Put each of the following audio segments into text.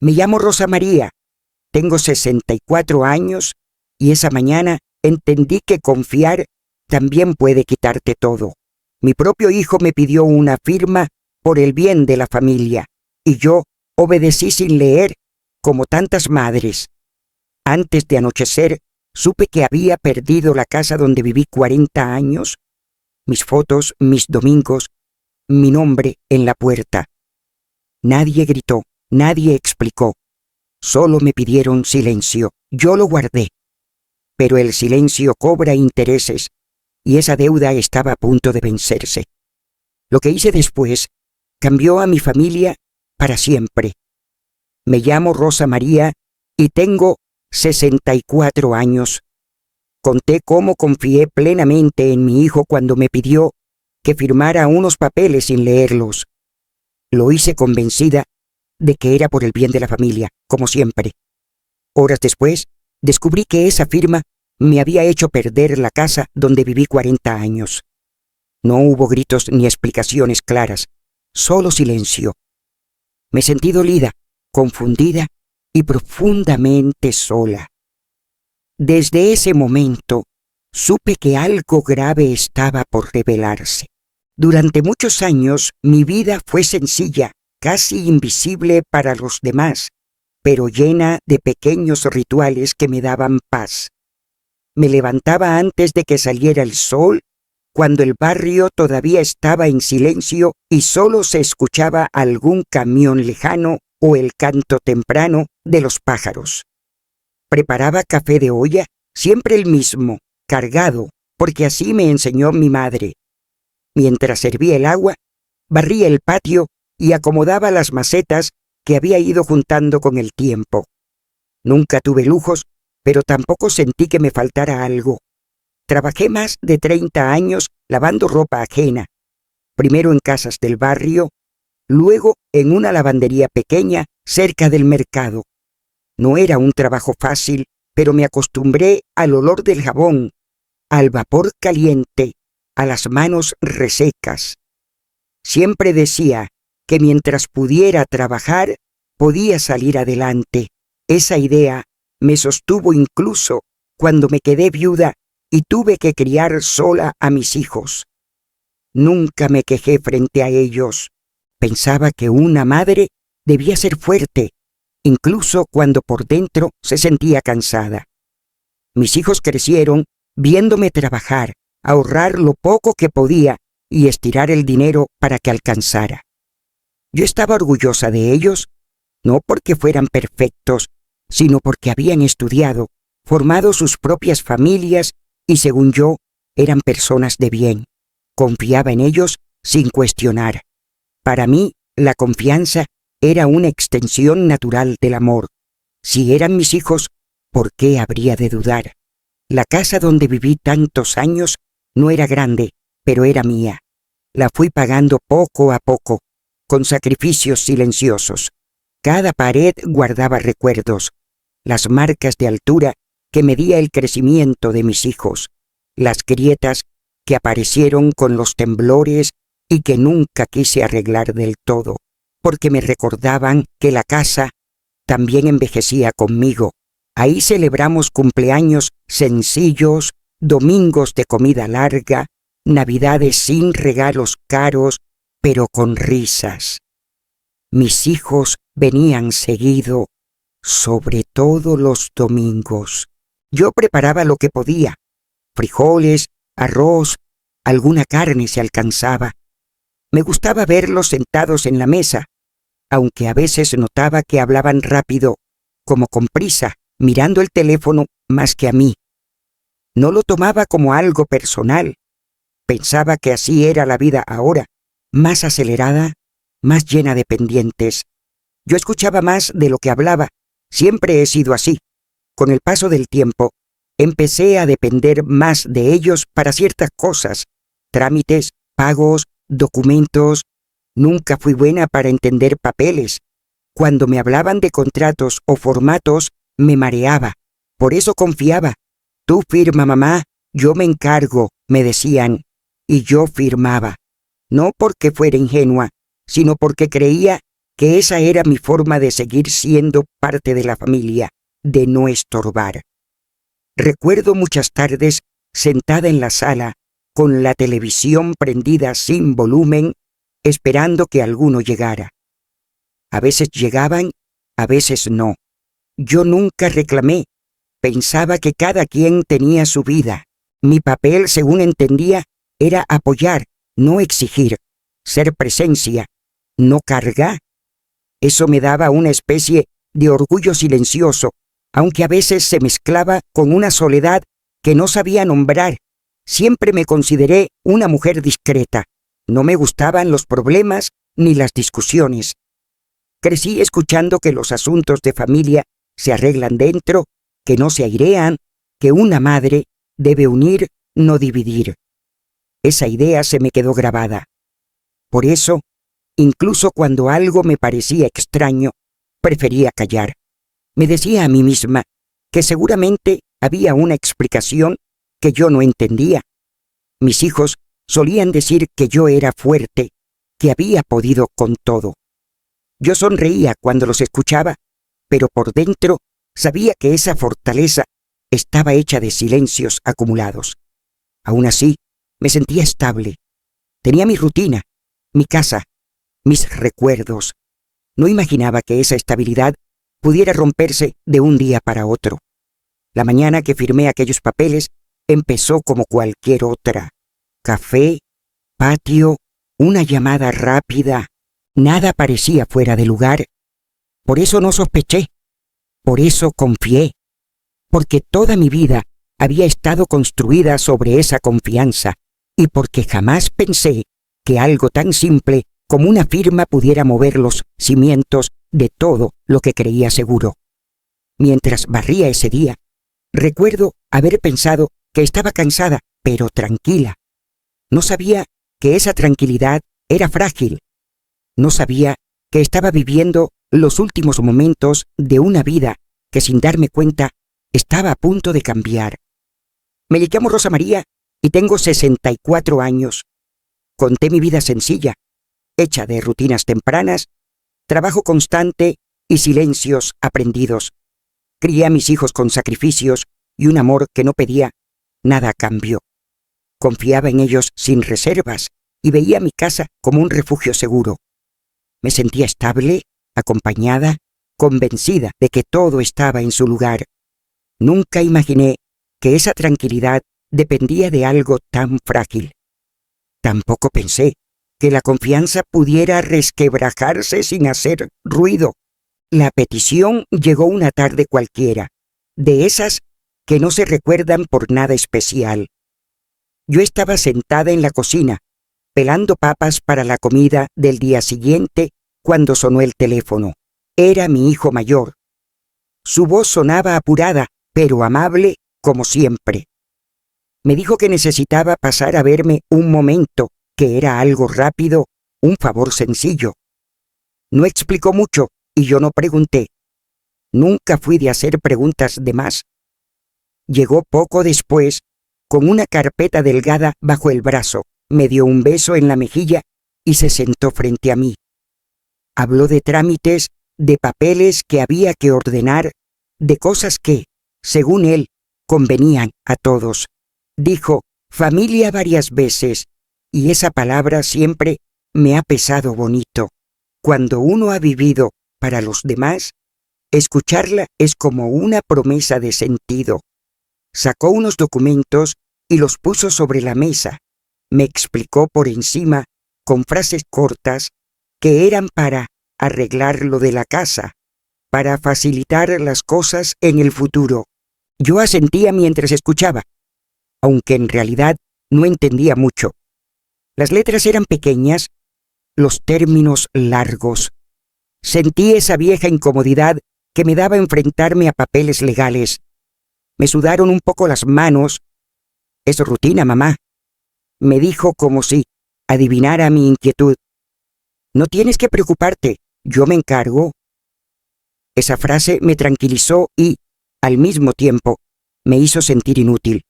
Me llamo Rosa María, tengo 64 años y esa mañana entendí que confiar también puede quitarte todo. Mi propio hijo me pidió una firma por el bien de la familia y yo obedecí sin leer, como tantas madres. Antes de anochecer, supe que había perdido la casa donde viví 40 años, mis fotos, mis domingos, mi nombre en la puerta. Nadie gritó, nadie explicó. Solo me pidieron silencio. Yo lo guardé. Pero el silencio cobra intereses y esa deuda estaba a punto de vencerse. Lo que hice después cambió a mi familia para siempre. Me llamo Rosa María y tengo 64 años. Conté cómo confié plenamente en mi hijo cuando me pidió que firmara unos papeles sin leerlos. Lo hice convencida de que era por el bien de la familia, como siempre. Horas después, descubrí que esa firma me había hecho perder la casa donde viví 40 años. No hubo gritos ni explicaciones claras, solo silencio. Me sentí dolida, confundida y profundamente sola. Desde ese momento, supe que algo grave estaba por revelarse. Durante muchos años, mi vida fue sencilla, casi invisible para los demás, pero llena de pequeños rituales que me daban paz. Me levantaba antes de que saliera el sol, cuando el barrio todavía estaba en silencio y solo se escuchaba algún camión lejano o el canto temprano de los pájaros. Preparaba café de olla, siempre el mismo, cargado, porque así me enseñó mi madre. Mientras servía el agua, barría el patio y acomodaba las macetas que había ido juntando con el tiempo. Nunca tuve lujos, pero tampoco sentí que me faltara algo. Trabajé más de 30 años lavando ropa ajena, primero en casas del barrio, luego en una lavandería pequeña cerca del mercado. No era un trabajo fácil, pero me acostumbré al olor del jabón, al vapor caliente, a las manos resecas. Siempre decía que mientras pudiera trabajar, podía salir adelante. Esa idea me sostuvo incluso cuando me quedé viuda y tuve que criar sola a mis hijos. Nunca me quejé frente a ellos. Pensaba que una madre debía ser fuerte, incluso cuando por dentro se sentía cansada. Mis hijos crecieron viéndome trabajar, ahorrar lo poco que podía y estirar el dinero para que alcanzara. Yo estaba orgullosa de ellos, no porque fueran perfectos, sino porque habían estudiado, formado sus propias familias y, según yo, eran personas de bien. Confiaba en ellos sin cuestionar. Para mí, la confianza era una extensión natural del amor. Si eran mis hijos, ¿por qué habría de dudar? La casa donde viví tantos años no era grande, pero era mía. La fui pagando poco a poco, con sacrificios silenciosos. Cada pared guardaba recuerdos, las marcas de altura que medía el crecimiento de mis hijos, las grietas que aparecieron con los temblores y que nunca quise arreglar del todo, porque me recordaban que la casa también envejecía conmigo. Ahí celebramos cumpleaños sencillos, domingos de comida larga, navidades sin regalos caros, pero con risas. Mis hijos venían seguido, sobre todo los domingos. Yo preparaba lo que podía, frijoles, arroz, alguna carne se alcanzaba. Me gustaba verlos sentados en la mesa, aunque a veces notaba que hablaban rápido, como con prisa, mirando el teléfono más que a mí. No lo tomaba como algo personal. Pensaba que así era la vida ahora, más acelerada, más llena de pendientes. Yo escuchaba más de lo que hablaba. Siempre he sido así. Con el paso del tiempo, empecé a depender más de ellos para ciertas cosas, trámites, pagos, documentos. Nunca fui buena para entender papeles. Cuando me hablaban de contratos o formatos, me mareaba. Por eso confiaba. Tú firma, mamá, yo me encargo, me decían. Y yo firmaba. No porque fuera ingenua, sino porque creía que esa era mi forma de seguir siendo parte de la familia, de no estorbar. Recuerdo muchas tardes sentada en la sala, con la televisión prendida sin volumen, esperando que alguno llegara. A veces llegaban, a veces no. Yo nunca reclamé. Pensaba que cada quien tenía su vida. Mi papel, según entendía, era apoyar, no exigir, ser presencia, no cargar. Eso me daba una especie de orgullo silencioso, aunque a veces se mezclaba con una soledad que no sabía nombrar. Siempre me consideré una mujer discreta. No me gustaban los problemas ni las discusiones. Crecí escuchando que los asuntos de familia se arreglan dentro, que no se airean, que una madre debe unir, no dividir. Esa idea se me quedó grabada. Por eso, incluso cuando algo me parecía extraño, prefería callar. Me decía a mí misma que seguramente había una explicación que yo no entendía. Mis hijos solían decir que yo era fuerte, que había podido con todo. Yo sonreía cuando los escuchaba, pero por dentro sabía que esa fortaleza estaba hecha de silencios acumulados. Aún así, me sentía estable. Tenía mi rutina, mi casa, mis recuerdos. No imaginaba que esa estabilidad pudiera romperse de un día para otro. La mañana que firmé aquellos papeles empezó como cualquier otra. Café, patio, una llamada rápida. Nada parecía fuera de lugar. Por eso no sospeché. Por eso confié. Porque toda mi vida había estado construida sobre esa confianza y porque jamás pensé que algo tan simple como una firma pudiera mover los cimientos de todo lo que creía seguro. Mientras barría ese día, recuerdo haber pensado que estaba cansada, pero tranquila. No sabía que esa tranquilidad era frágil. No sabía que estaba viviendo los últimos momentos de una vida que sin darme cuenta estaba a punto de cambiar. Me llamo Rosa María y tengo 64 años. Conté mi vida sencilla, hecha de rutinas tempranas, trabajo constante y silencios aprendidos. Crié a mis hijos con sacrificios y un amor que no pedía nada a cambio. Confiaba en ellos sin reservas y veía mi casa como un refugio seguro. Me sentía estable, acompañada, convencida de que todo estaba en su lugar. Nunca imaginé que esa tranquilidad dependía de algo tan frágil. Tampoco pensé que la confianza pudiera resquebrajarse sin hacer ruido. La petición llegó una tarde cualquiera, de esas que no se recuerdan por nada especial. Yo estaba sentada en la cocina, pelando papas para la comida del día siguiente, cuando sonó el teléfono. Era mi hijo mayor. Su voz sonaba apurada, pero amable como siempre. Me dijo que necesitaba pasar a verme un momento, que era algo rápido, un favor sencillo. No explicó mucho y yo no pregunté. Nunca fui de hacer preguntas de más. Llegó poco después, con una carpeta delgada bajo el brazo, me dio un beso en la mejilla y se sentó frente a mí. Habló de trámites, de papeles que había que ordenar, de cosas que, según él, convenían a todos. Dijo familia varias veces, y esa palabra siempre me ha pesado bonito. Cuando uno ha vivido para los demás, escucharla es como una promesa de sentido. Sacó unos documentos y los puso sobre la mesa. Me explicó por encima, con frases cortas, que eran para arreglar lo de la casa, para facilitar las cosas en el futuro. Yo asentía mientras escuchaba, aunque en realidad no entendía mucho. Las letras eran pequeñas, los términos largos. Sentí esa vieja incomodidad que me daba enfrentarme a papeles legales. Me sudaron un poco las manos. «Es rutina, mamá», me dijo como si adivinara mi inquietud. «No tienes que preocuparte, yo me encargo». Esa frase me tranquilizó y, al mismo tiempo, me hizo sentir inútil.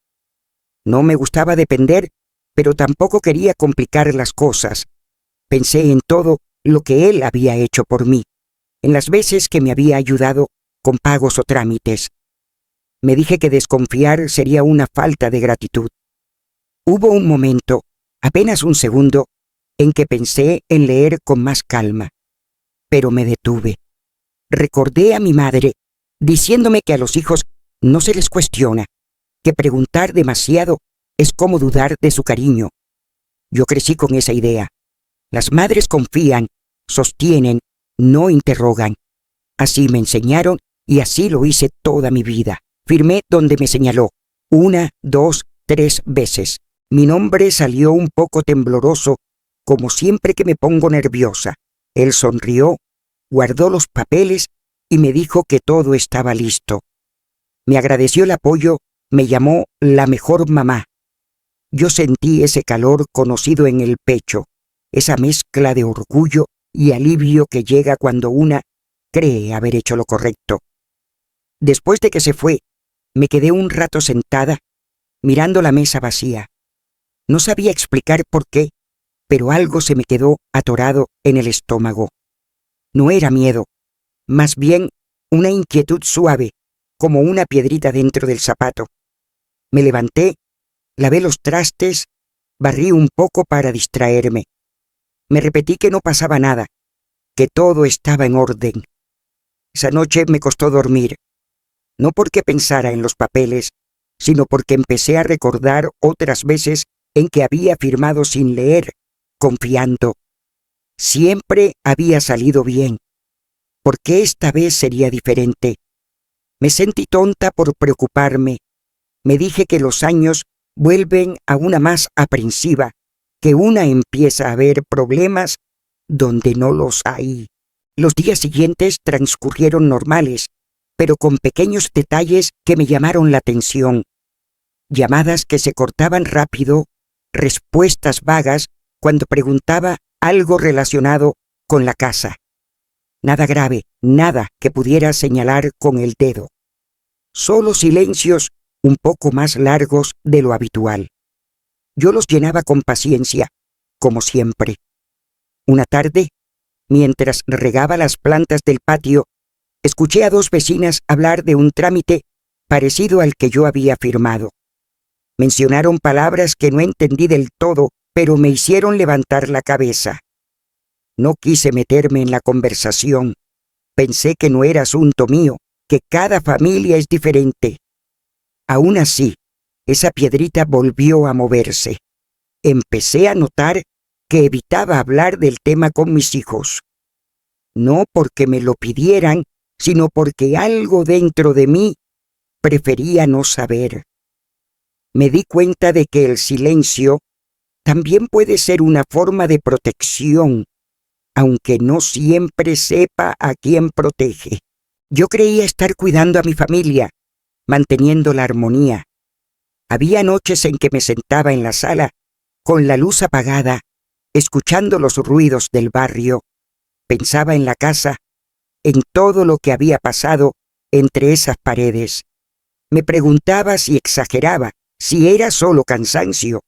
No me gustaba depender, pero tampoco quería complicar las cosas. Pensé en todo lo que él había hecho por mí, en las veces que me había ayudado con pagos o trámites. Me dije que desconfiar sería una falta de gratitud. Hubo un momento, apenas un segundo, en que pensé en leer con más calma, pero me detuve. Recordé a mi madre diciéndome que a los hijos no se les cuestiona, que preguntar demasiado es como dudar de su cariño. Yo crecí con esa idea. Las madres confían, sostienen, no interrogan. Así me enseñaron y así lo hice toda mi vida. Firmé donde me señaló, 1, 2, 3 veces. Mi nombre salió un poco tembloroso, como siempre que me pongo nerviosa. Él sonrió, guardó los papeles y me dijo que todo estaba listo. Me agradeció el apoyo, me llamó la mejor mamá. Yo sentí ese calor conocido en el pecho, esa mezcla de orgullo y alivio que llega cuando una cree haber hecho lo correcto. Después de que se fue, me quedé un rato sentada, mirando la mesa vacía. No sabía explicar por qué, pero algo se me quedó atorado en el estómago. No era miedo, más bien una inquietud suave, como una piedrita dentro del zapato. Me levanté, lavé los trastes, barrí un poco para distraerme. Me repetí que no pasaba nada, que todo estaba en orden. Esa noche me costó dormir, no porque pensara en los papeles, sino porque empecé a recordar otras veces en que había firmado sin leer, confiando. Siempre había salido bien. ¿Por qué esta vez sería diferente? Me sentí tonta por preocuparme. Me dije que los años vuelven a una más aprensiva, que una empieza a ver problemas donde no los hay. Los días siguientes transcurrieron normales, pero con pequeños detalles que me llamaron la atención. Llamadas que se cortaban rápido, respuestas vagas cuando preguntaba algo relacionado con la casa. Nada grave, nada que pudiera señalar con el dedo. Solo silencios un poco más largos de lo habitual. Yo los llenaba con paciencia, como siempre. Una tarde, mientras regaba las plantas del patio, escuché a 2 vecinas hablar de un trámite parecido al que yo había firmado. Mencionaron palabras que no entendí del todo, pero me hicieron levantar la cabeza. No quise meterme en la conversación. Pensé que no era asunto mío, que cada familia es diferente. Aún así, esa piedrita volvió a moverse. Empecé a notar que evitaba hablar del tema con mis hijos. No porque me lo pidieran, sino porque algo dentro de mí prefería no saber. Me di cuenta de que el silencio también puede ser una forma de protección, aunque no siempre sepa a quién protege. Yo creía estar cuidando a mi familia, manteniendo la armonía. Había noches en que me sentaba en la sala, con la luz apagada, escuchando los ruidos del barrio. Pensaba en la casa, en todo lo que había pasado entre esas paredes. Me preguntaba si exageraba, si era solo cansancio.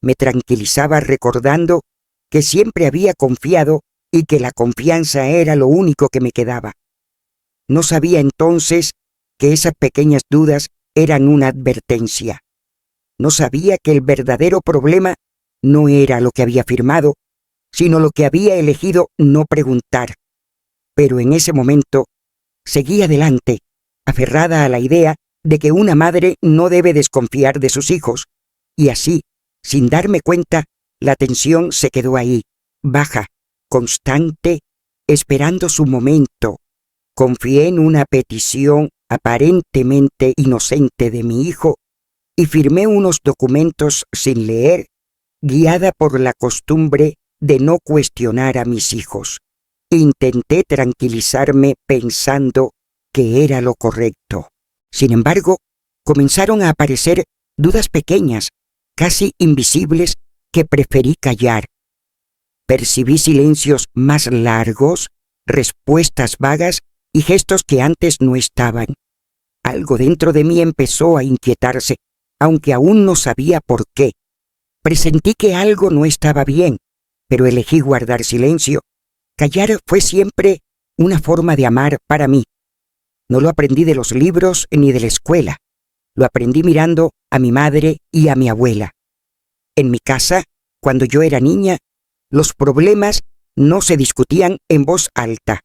Me tranquilizaba recordando que siempre había confiado y que la confianza era lo único que me quedaba. No sabía entonces que esas pequeñas dudas eran una advertencia. No sabía que el verdadero problema no era lo que había firmado, sino lo que había elegido no preguntar. Pero en ese momento seguí adelante, aferrada a la idea de que una madre no debe desconfiar de sus hijos, y así, sin darme cuenta, la tensión se quedó ahí, baja, constante, esperando su momento. Confié en una petición aparentemente inocente de mi hijo y firmé unos documentos sin leer, guiada por la costumbre de no cuestionar a mis hijos. Intenté tranquilizarme pensando que era lo correcto. Sin embargo, comenzaron a aparecer dudas pequeñas, casi invisibles, que preferí callar. Percibí silencios más largos, respuestas vagas y gestos que antes no estaban. Algo dentro de mí empezó a inquietarse, aunque aún no sabía por qué. Presentí que algo no estaba bien, pero elegí guardar silencio Callar fue siempre una forma de amar para mí. No lo aprendí de los libros ni de la escuela. Lo aprendí mirando a mi madre y a mi abuela. En mi casa, cuando yo era niña, los problemas no se discutían en voz alta.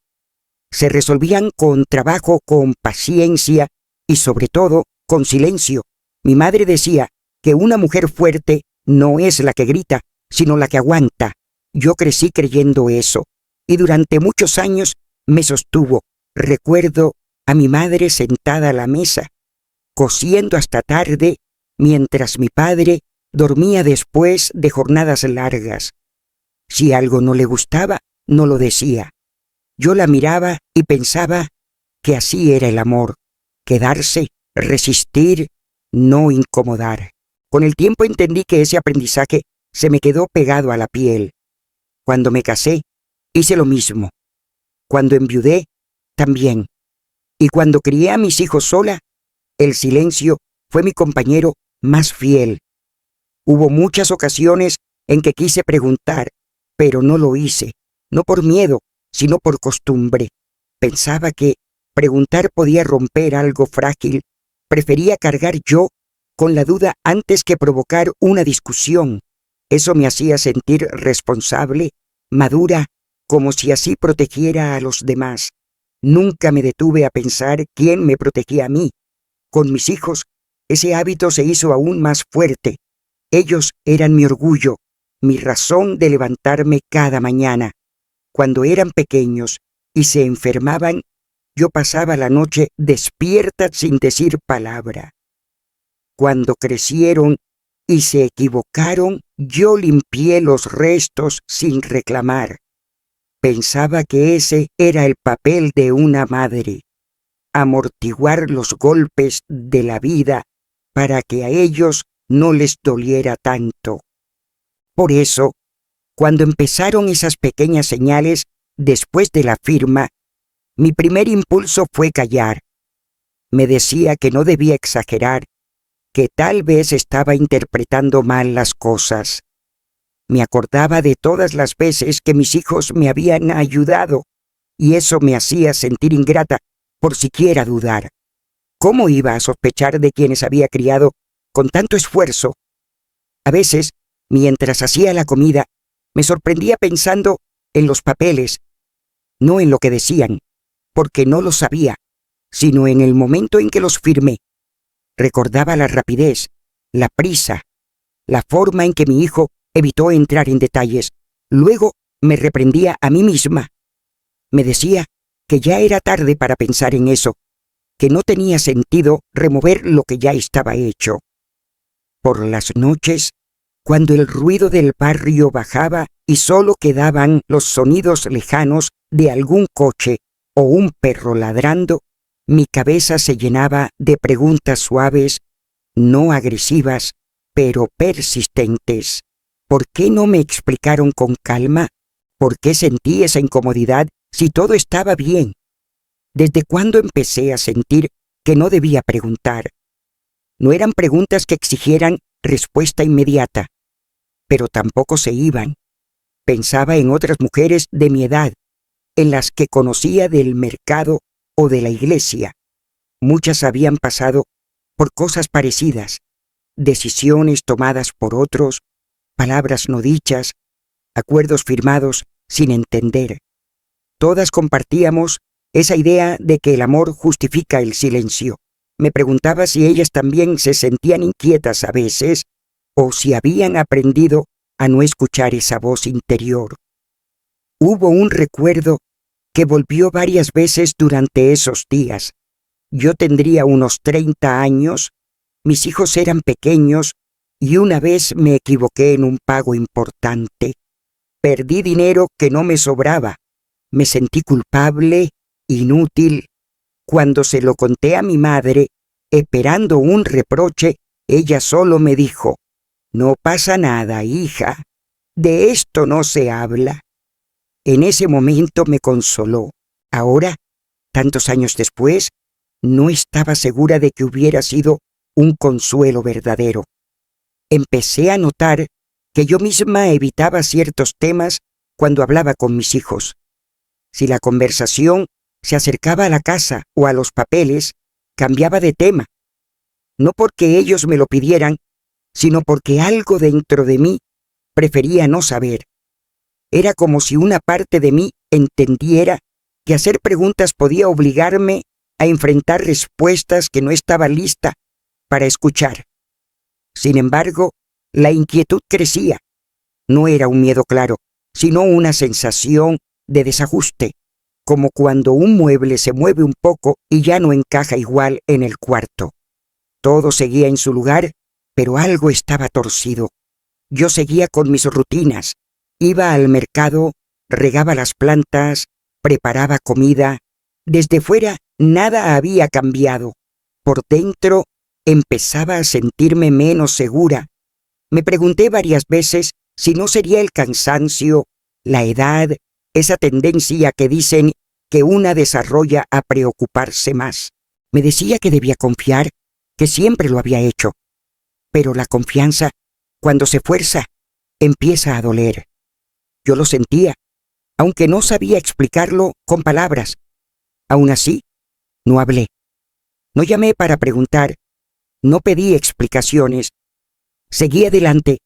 Se resolvían con trabajo, con paciencia y sobre todo con silencio. Mi madre decía que una mujer fuerte no es la que grita, sino la que aguanta. Yo crecí creyendo eso y durante muchos años me sostuvo. Recuerdo a mi madre sentada a la mesa, cosiendo hasta tarde, mientras mi padre dormía después de jornadas largas. Si algo no le gustaba, no lo decía. Yo la miraba y pensaba que así era el amor: quedarse, resistir, no incomodar. Con el tiempo entendí que ese aprendizaje se me quedó pegado a la piel. Cuando me casé, hice lo mismo. Cuando enviudé, también. Y cuando crié a mis hijos sola, el silencio fue mi compañero más fiel. Hubo muchas ocasiones en que quise preguntar, pero no lo hice, no por miedo, sino por costumbre. Pensaba que preguntar podía romper algo frágil. Prefería cargar yo con la duda antes que provocar una discusión. Eso me hacía sentir responsable, madura, como si así protegiera a los demás. Nunca me detuve a pensar quién me protegía a mí. Con mis hijos, ese hábito se hizo aún más fuerte. Ellos eran mi orgullo, mi razón de levantarme cada mañana. Cuando eran pequeños y se enfermaban, yo pasaba la noche despierta sin decir palabra. Cuando crecieron y se equivocaron, yo limpié los restos sin reclamar. Pensaba que ese era el papel de una madre: amortiguar los golpes de la vida para que a ellos no les doliera tanto. Por eso, cuando empezaron esas pequeñas señales después de la firma, mi primer impulso fue callar. Me decía que no debía exagerar, que tal vez estaba interpretando mal las cosas. Me acordaba de todas las veces que mis hijos me habían ayudado, y eso me hacía sentir ingrata por siquiera dudar. ¿Cómo iba a sospechar de quienes había criado con tanto esfuerzo? A veces, mientras hacía la comida, me sorprendía pensando en los papeles, no en lo que decían, porque no lo sabía, sino en el momento en que los firmé. Recordaba la rapidez, la prisa, la forma en que mi hijo evitó entrar en detalles. Luego me reprendía a mí misma. Me decía que ya era tarde para pensar en eso, que no tenía sentido remover lo que ya estaba hecho. Por las noches, cuando el ruido del barrio bajaba y solo quedaban los sonidos lejanos de algún coche o un perro ladrando, mi cabeza se llenaba de preguntas suaves, no agresivas, pero persistentes. ¿Por qué no me explicaron con calma? ¿Por qué sentí esa incomodidad si todo estaba bien? ¿Desde cuándo empecé a sentir que no debía preguntar? No eran preguntas que exigieran respuesta inmediata, pero tampoco se iban. Pensaba en otras mujeres de mi edad, en las que conocía del mercado o de la iglesia. Muchas habían pasado por cosas parecidas, decisiones tomadas por otros, palabras no dichas, acuerdos firmados sin entender. Todas compartíamos esa idea de que el amor justifica el silencio. Me preguntaba si ellas también se sentían inquietas a veces o si habían aprendido a no escuchar esa voz interior. Hubo un recuerdo que volvió varias veces durante esos días. Yo tendría unos 30 años, mis hijos eran pequeños y una vez me equivoqué en un pago importante. Perdí dinero que no me sobraba. Me sentí culpable, inútil. Cuando se lo conté a mi madre, esperando un reproche, ella solo me dijo: «No pasa nada, hija. De esto no se habla». En ese momento me consoló. Ahora, tantos años después, no estaba segura de que hubiera sido un consuelo verdadero. Empecé a notar que yo misma evitaba ciertos temas cuando hablaba con mis hijos. Si la conversación se acercaba a la casa o a los papeles, cambiaba de tema. No porque ellos me lo pidieran, sino porque algo dentro de mí prefería no saber. Era como si una parte de mí entendiera que hacer preguntas podía obligarme a enfrentar respuestas que no estaba lista para escuchar. Sin embargo, la inquietud crecía. No era un miedo claro, sino una sensación de desajuste, como cuando un mueble se mueve un poco y ya no encaja igual en el cuarto. Todo seguía en su lugar, pero algo estaba torcido. Yo seguía con mis rutinas. Iba al mercado, regaba las plantas, preparaba comida. Desde fuera nada había cambiado. Por dentro empezaba a sentirme menos segura. Me pregunté varias veces si no sería el cansancio, la edad, esa tendencia que dicen que una desarrolla a preocuparse más. Me decía que debía confiar, que siempre lo había hecho. Pero la confianza, cuando se fuerza, empieza a doler. Yo lo sentía, aunque no sabía explicarlo con palabras. Aún así, no hablé. No llamé para preguntar, no pedí explicaciones. Seguí adelante,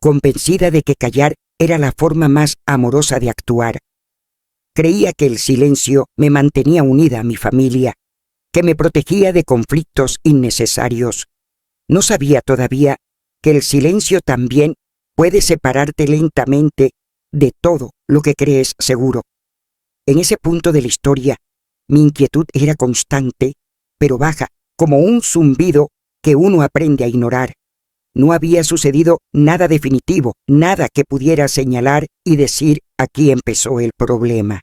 convencida de que callar era la forma más amorosa de actuar. Creía que el silencio me mantenía unida a mi familia, que me protegía de conflictos innecesarios. No sabía todavía que el silencio también puede separarte lentamente de todo lo que crees seguro. En ese punto de la historia, mi inquietud era constante, pero baja, como un zumbido que uno aprende a ignorar. No había sucedido nada definitivo, nada que pudiera señalar y decir aquí empezó el problema.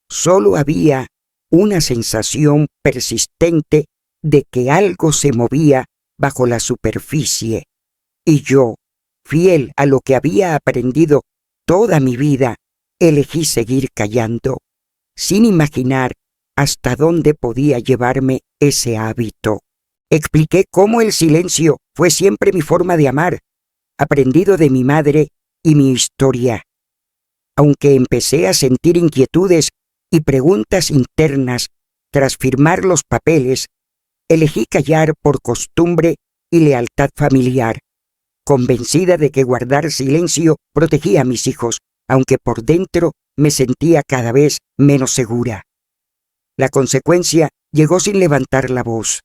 Solo había una sensación persistente de que algo se movía bajo la superficie. Y yo, fiel a lo que había aprendido toda mi vida, elegí seguir callando, sin imaginar hasta dónde podía llevarme ese hábito. Expliqué cómo el silencio fue siempre mi forma de amar, aprendido de mi madre y mi historia. Aunque empecé a sentir inquietudes y preguntas internas tras firmar los papeles, elegí callar por costumbre y lealtad familiar, convencida de que guardar silencio protegía a mis hijos, aunque por dentro me sentía cada vez menos segura. La consecuencia llegó sin levantar la voz.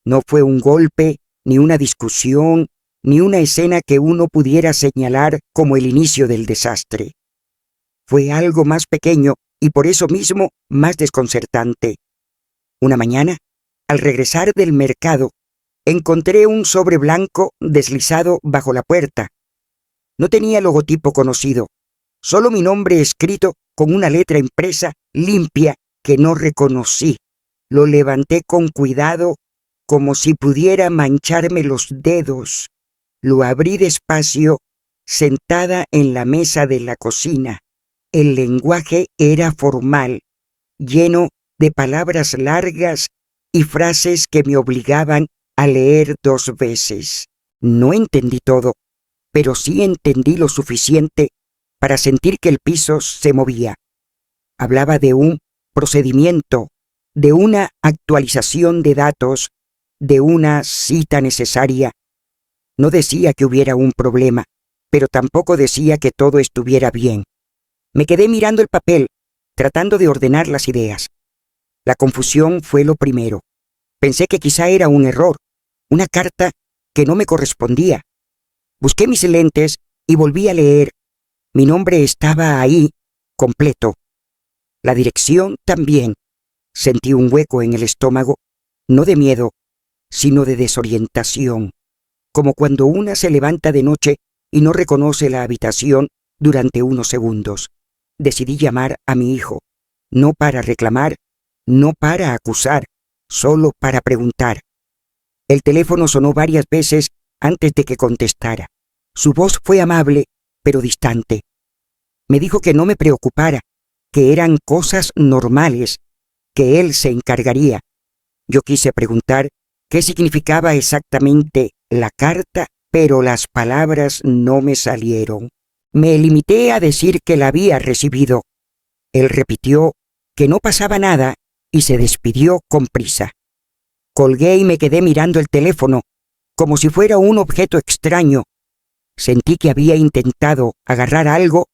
No fue un golpe, ni una discusión, ni una escena que uno pudiera señalar como el inicio del desastre. Fue algo más pequeño y por eso mismo más desconcertante. Una mañana, al regresar del mercado, encontré un sobre blanco deslizado bajo la puerta. No tenía logotipo conocido, solo mi nombre escrito con una letra impresa limpia que no reconocí. Lo levanté con cuidado, como si pudiera mancharme los dedos. Lo abrí despacio, sentada en la mesa de la cocina. El lenguaje era formal, lleno de palabras largas y frases que me obligaban a leer 2 veces. No entendí todo, pero sí entendí lo suficiente para sentir que el piso se movía. Hablaba de un procedimiento, de una actualización de datos, de una cita necesaria. No decía que hubiera un problema, pero tampoco decía que todo estuviera bien. Me quedé mirando el papel, tratando de ordenar las ideas. La confusión fue lo primero. Pensé que quizá era un error, una carta que no me correspondía. Busqué mis lentes y volví a leer. Mi nombre estaba ahí, completo. La dirección también. Sentí un hueco en el estómago, no de miedo, sino de desorientación, como cuando una se levanta de noche y no reconoce la habitación durante unos segundos. Decidí llamar a mi hijo, no para reclamar, no para acusar, solo para preguntar. El teléfono sonó varias veces antes de que contestara. Su voz fue amable, pero distante. Me dijo que no me preocupara, que eran cosas normales, que él se encargaría. Yo quise preguntar qué significaba exactamente la carta, pero las palabras no me salieron. Me limité a decir que la había recibido. Él repitió que no pasaba nada y se despidió con prisa. Colgué y me quedé mirando el teléfono, como si fuera un objeto extraño. Sentí que había intentado agarrar algo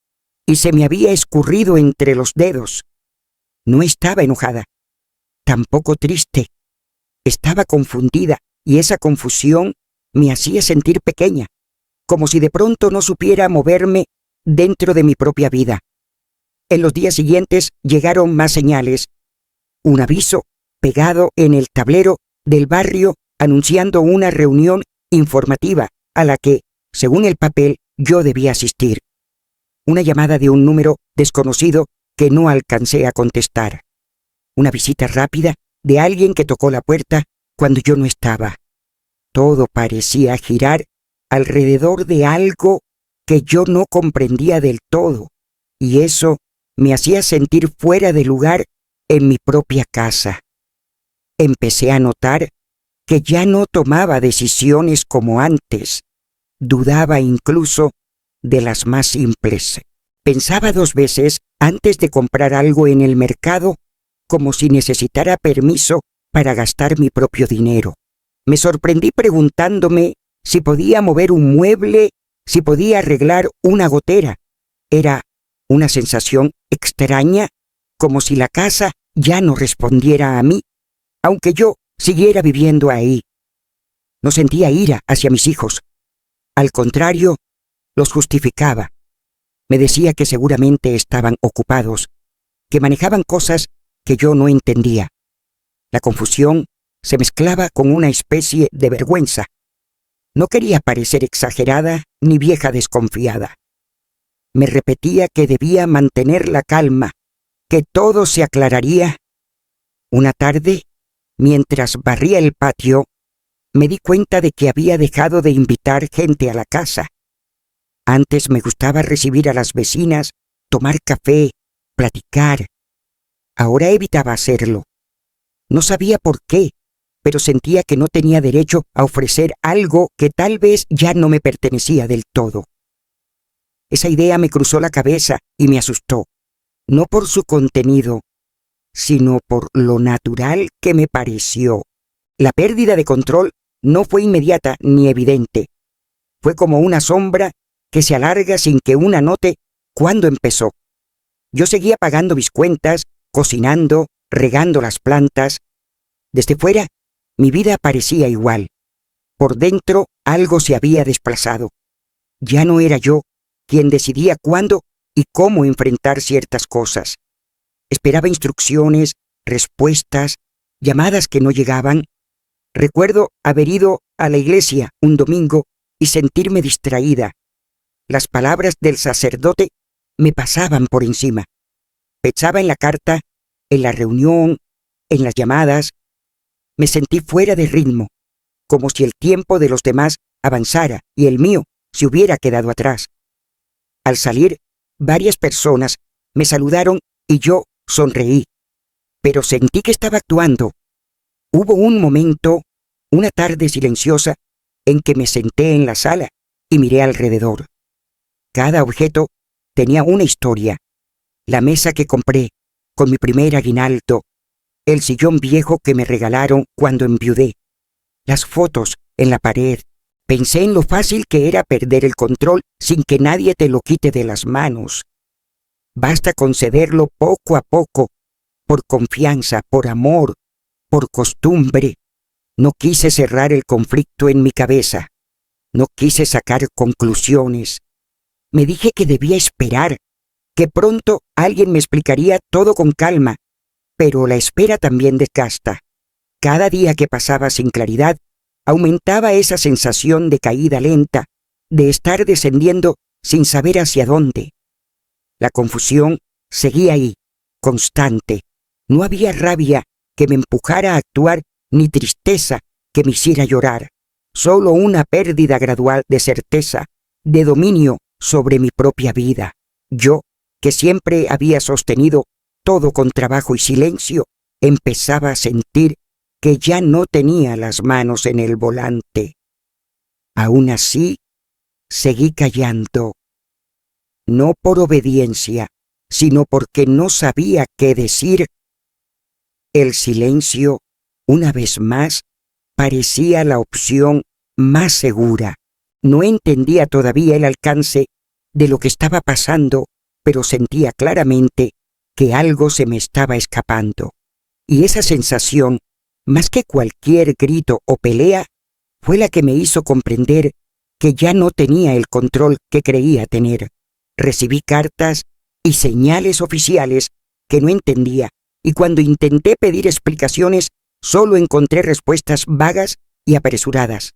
y se me había escurrido entre los dedos. No estaba enojada, tampoco triste. Estaba confundida y esa confusión me hacía sentir pequeña, como si de pronto no supiera moverme dentro de mi propia vida. En los días siguientes llegaron más señales. Un aviso pegado en el tablero del barrio anunciando una reunión informativa a la que, según el papel, yo debía asistir. Una llamada de un número desconocido que no alcancé a contestar. Una visita rápida de alguien que tocó la puerta cuando yo no estaba. Todo parecía girar alrededor de algo que yo no comprendía del todo, y eso me hacía sentir fuera de lugar en mi propia casa. Empecé a notar que ya no tomaba decisiones como antes. Dudaba incluso de las más simples. Pensaba 2 veces antes de comprar algo en el mercado, como si necesitara permiso para gastar mi propio dinero. Me sorprendí preguntándome si podía mover un mueble, si podía arreglar una gotera. Era una sensación extraña, como si la casa ya no respondiera a mí, aunque yo siguiera viviendo ahí. No sentía ira hacia mis hijos. Al contrario, los justificaba. Me decía que seguramente estaban ocupados, que manejaban cosas que yo no entendía. La confusión se mezclaba con una especie de vergüenza. No quería parecer exagerada ni vieja desconfiada. Me repetía que debía mantener la calma, que todo se aclararía. Una tarde, mientras barría el patio, me di cuenta de que había dejado de invitar gente a la casa. Antes me gustaba recibir a las vecinas, tomar café, platicar. Ahora evitaba hacerlo. No sabía por qué, pero sentía que no tenía derecho a ofrecer algo que tal vez ya no me pertenecía del todo. Esa idea me cruzó la cabeza y me asustó, no por su contenido, sino por lo natural que me pareció. La pérdida de control no fue inmediata ni evidente. Fue como una sombra que se alarga sin que una note cuándo empezó. Yo seguía pagando mis cuentas, cocinando, regando las plantas. Desde fuera, mi vida parecía igual. Por dentro, algo se había desplazado. Ya no era yo quien decidía cuándo y cómo enfrentar ciertas cosas. Esperaba instrucciones, respuestas, llamadas que no llegaban. Recuerdo haber ido a la iglesia un domingo y sentirme distraída. Las palabras del sacerdote me pasaban por encima. Pensaba en la carta, en la reunión, en las llamadas. Me sentí fuera de ritmo, como si el tiempo de los demás avanzara y el mío se hubiera quedado atrás. Al salir, varias personas me saludaron y yo sonreí, pero sentí que estaba actuando. Hubo un momento, una tarde silenciosa, en que me senté en la sala y miré alrededor. Cada objeto tenía una historia. La mesa que compré con mi primer aguinaldo, el sillón viejo que me regalaron cuando enviudé, las fotos en la pared. Pensé en lo fácil que era perder el control sin que nadie te lo quite de las manos. Basta concederlo poco a poco, por confianza, por amor, por costumbre. No quise cerrar el conflicto en mi cabeza. No quise sacar conclusiones. Me dije que debía esperar, que pronto alguien me explicaría todo con calma, pero la espera también desgasta. Cada día que pasaba sin claridad, aumentaba esa sensación de caída lenta, de estar descendiendo sin saber hacia dónde. La confusión seguía ahí, constante. No había rabia que me empujara a actuar, ni tristeza que me hiciera llorar. Solo una pérdida gradual de certeza, de dominio sobre mi propia vida. Yo, que siempre había sostenido todo con trabajo y silencio, empezaba a sentir que ya no tenía las manos en el volante. Aún así, seguí callando. No por obediencia, sino porque no sabía qué decir. El silencio, una vez más, parecía la opción más segura. No entendía todavía el alcance de lo que estaba pasando, pero sentía claramente que algo se me estaba escapando. Y esa sensación, más que cualquier grito o pelea, fue la que me hizo comprender que ya no tenía el control que creía tener. Recibí cartas y señales oficiales que no entendía, y cuando intenté pedir explicaciones, solo encontré respuestas vagas y apresuradas.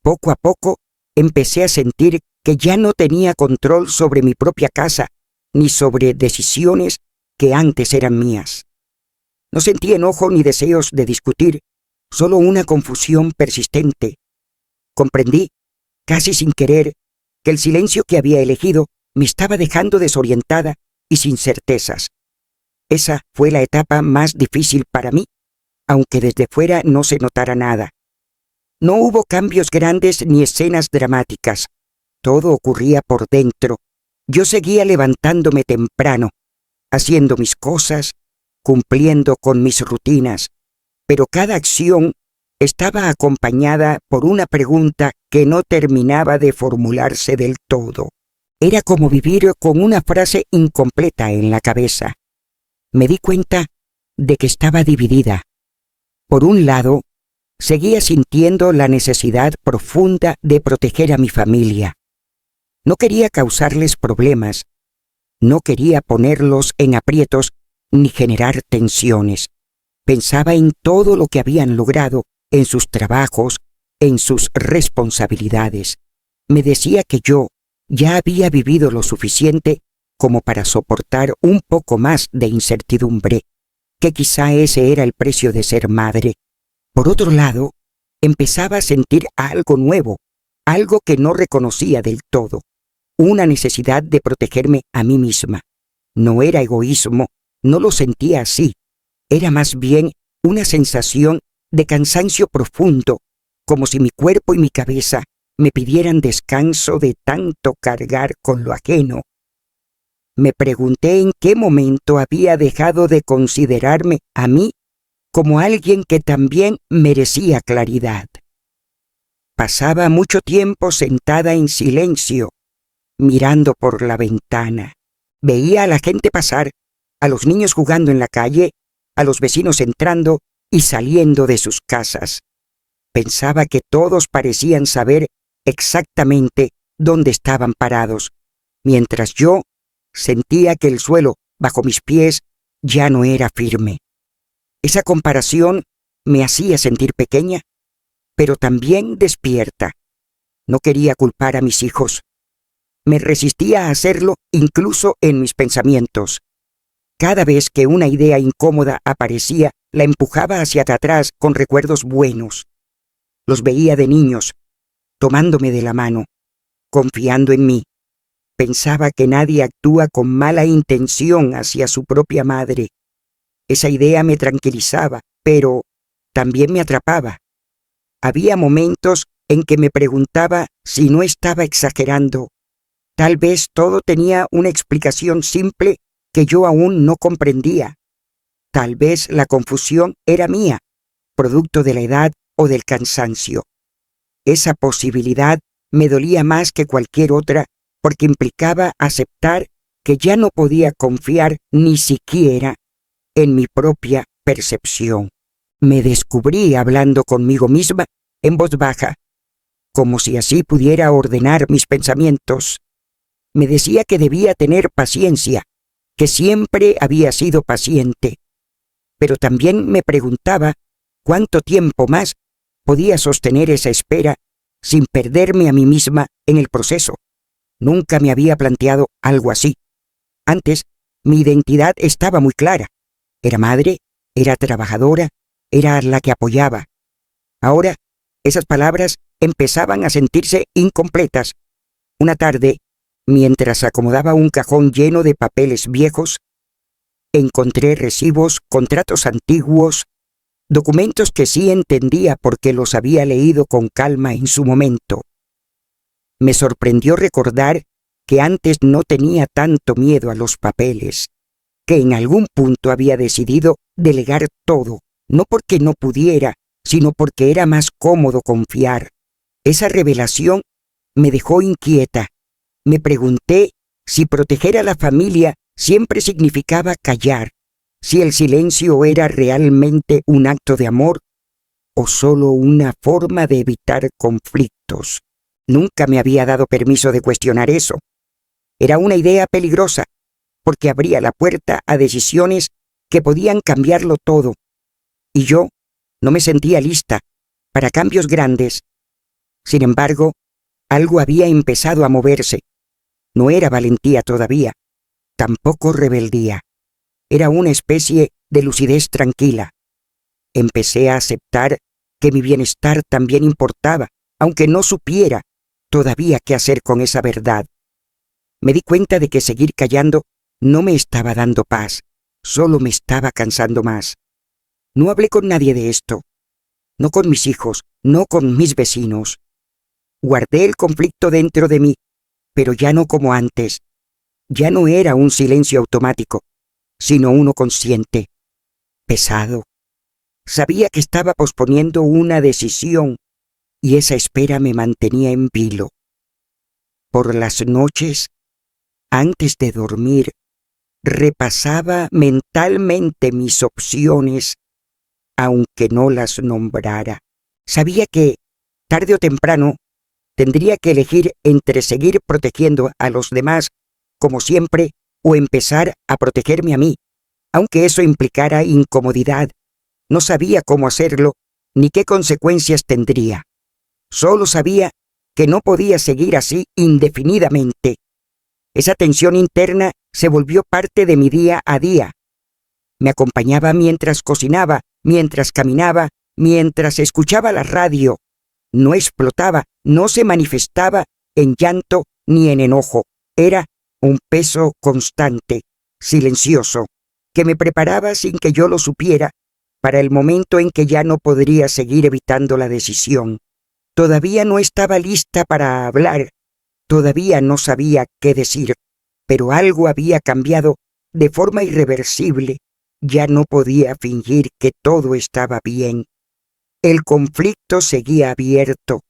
Poco a poco, empecé a sentir que ya no tenía control sobre mi propia casa, ni sobre decisiones que antes eran mías. No sentí enojo ni deseos de discutir, solo una confusión persistente. Comprendí, casi sin querer, que el silencio que había elegido me estaba dejando desorientada y sin certezas. Esa fue la etapa más difícil para mí, aunque desde fuera no se notara nada. No hubo cambios grandes ni escenas dramáticas. Todo ocurría por dentro. Yo seguía levantándome temprano, haciendo mis cosas, cumpliendo con mis rutinas, pero cada acción estaba acompañada por una pregunta que no terminaba de formularse del todo. Era como vivir con una frase incompleta en la cabeza. Me di cuenta de que estaba dividida. Por un lado, seguía sintiendo la necesidad profunda de proteger a mi familia. No quería causarles problemas, no quería ponerlos en aprietos ni generar tensiones. Pensaba en todo lo que habían logrado, en sus trabajos, en sus responsabilidades. Me decía que yo ya había vivido lo suficiente como para soportar un poco más de incertidumbre, que quizá ese era el precio de ser madre. Por otro lado, empezaba a sentir algo nuevo, algo que no reconocía del todo, una necesidad de protegerme a mí misma. No era egoísmo, no lo sentía así, era más bien una sensación de cansancio profundo, como si mi cuerpo y mi cabeza me pidieran descanso de tanto cargar con lo ajeno. Me pregunté en qué momento había dejado de considerarme a mí como alguien que también merecía claridad. Pasaba mucho tiempo sentada en silencio, mirando por la ventana. Veía a la gente pasar, a los niños jugando en la calle, a los vecinos entrando y saliendo de sus casas. Pensaba que todos parecían saber exactamente dónde estaban parados, mientras yo sentía que el suelo bajo mis pies ya no era firme. Esa comparación me hacía sentir pequeña, pero también despierta. No quería culpar a mis hijos. Me resistía a hacerlo incluso en mis pensamientos. Cada vez que una idea incómoda aparecía, la empujaba hacia atrás con recuerdos buenos. Los veía de niños, tomándome de la mano, confiando en mí. Pensaba que nadie actúa con mala intención hacia su propia madre. Esa idea me tranquilizaba, pero también me atrapaba. Había momentos en que me preguntaba si no estaba exagerando. Tal vez todo tenía una explicación simple que yo aún no comprendía. Tal vez la confusión era mía, producto de la edad o del cansancio. Esa posibilidad me dolía más que cualquier otra porque implicaba aceptar que ya no podía confiar ni siquiera en mi propia percepción. Me descubrí hablando conmigo misma en voz baja, como si así pudiera ordenar mis pensamientos. Me decía que debía tener paciencia, que siempre había sido paciente, pero también me preguntaba cuánto tiempo más podía sostener esa espera sin perderme a mí misma en el proceso. Nunca me había planteado algo así. Antes, mi identidad estaba muy clara. Era madre, era trabajadora, era la que apoyaba. Ahora, esas palabras empezaban a sentirse incompletas. Una tarde, mientras acomodaba un cajón lleno de papeles viejos, encontré recibos, contratos antiguos, documentos que sí entendía porque los había leído con calma en su momento. Me sorprendió recordar que antes no tenía tanto miedo a los papeles, que en algún punto había decidido delegar todo, no porque no pudiera, sino porque era más cómodo confiar. Esa revelación me dejó inquieta. Me pregunté si proteger a la familia siempre significaba callar, si el silencio era realmente un acto de amor o solo una forma de evitar conflictos. Nunca me había dado permiso de cuestionar eso. Era una idea peligrosa, porque abría la puerta a decisiones que podían cambiarlo todo, y yo no me sentía lista para cambios grandes. Sin embargo, algo había empezado a moverse. No era valentía todavía, tampoco rebeldía. Era una especie de lucidez tranquila. Empecé a aceptar que mi bienestar también importaba, aunque no supiera todavía qué hacer con esa verdad. Me di cuenta de que seguir callando no me estaba dando paz, solo me estaba cansando más. No hablé con nadie de esto, no con mis hijos, no con mis vecinos. Guardé el conflicto dentro de mí, pero ya no como antes. Ya no era un silencio automático, sino uno consciente, pesado. Sabía que estaba posponiendo una decisión y esa espera me mantenía en vilo. Por las noches, antes de dormir, repasaba mentalmente mis opciones, aunque no las nombrara. Sabía que, tarde o temprano, tendría que elegir entre seguir protegiendo a los demás, como siempre, o empezar a protegerme a mí, aunque eso implicara incomodidad. No sabía cómo hacerlo, ni qué consecuencias tendría. Solo sabía que no podía seguir así indefinidamente. Esa tensión interna se volvió parte de mi día a día. Me acompañaba mientras cocinaba, mientras caminaba, mientras escuchaba la radio. No explotaba, no se manifestaba en llanto ni en enojo. Era un peso constante, silencioso, que me preparaba sin que yo lo supiera para el momento en que ya no podría seguir evitando la decisión. Todavía no estaba lista para hablar, todavía no sabía qué decir, pero algo había cambiado de forma irreversible. Ya no podía fingir que todo estaba bien. El conflicto seguía abierto,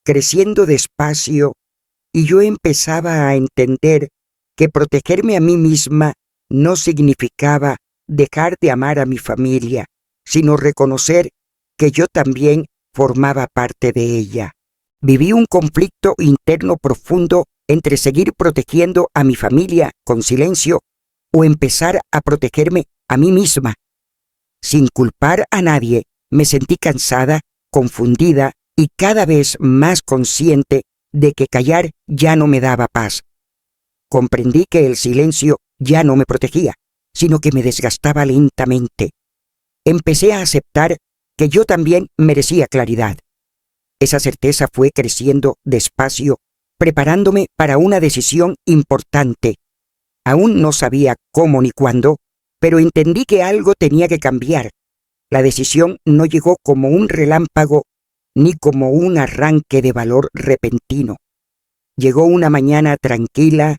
creciendo despacio, y yo empezaba a entender que protegerme a mí misma no significaba dejar de amar a mi familia, sino reconocer que yo también formaba parte de ella. Viví un conflicto interno profundo entre seguir protegiendo a mi familia con silencio o empezar a protegerme a mí misma. Sin culpar a nadie, me sentí cansada, confundida y cada vez más consciente de que callar ya no me daba paz. Comprendí que el silencio ya no me protegía, sino que me desgastaba lentamente. Empecé a aceptar que yo también merecía claridad. Esa certeza fue creciendo despacio, preparándome para una decisión importante. Aún no sabía cómo ni cuándo, pero entendí que algo tenía que cambiar. La decisión no llegó como un relámpago ni como un arranque de valor repentino. Llegó una mañana tranquila,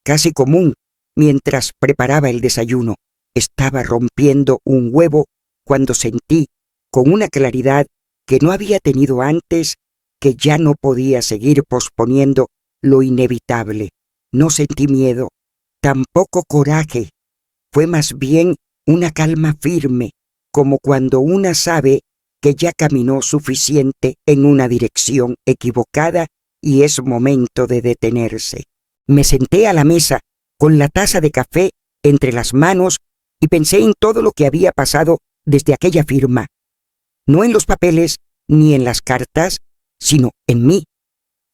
casi común, mientras preparaba el desayuno. Estaba rompiendo un huevo cuando sentí, con una claridad que no había tenido antes, que ya no podía seguir posponiendo lo inevitable. No sentí miedo, tampoco coraje. Fue más bien una calma firme, como cuando una sabe que ya caminó suficiente en una dirección equivocada y es momento de detenerse. Me senté a la mesa con la taza de café entre las manos y pensé en todo lo que había pasado desde aquella firma. No en los papeles ni en las cartas, sino en mí,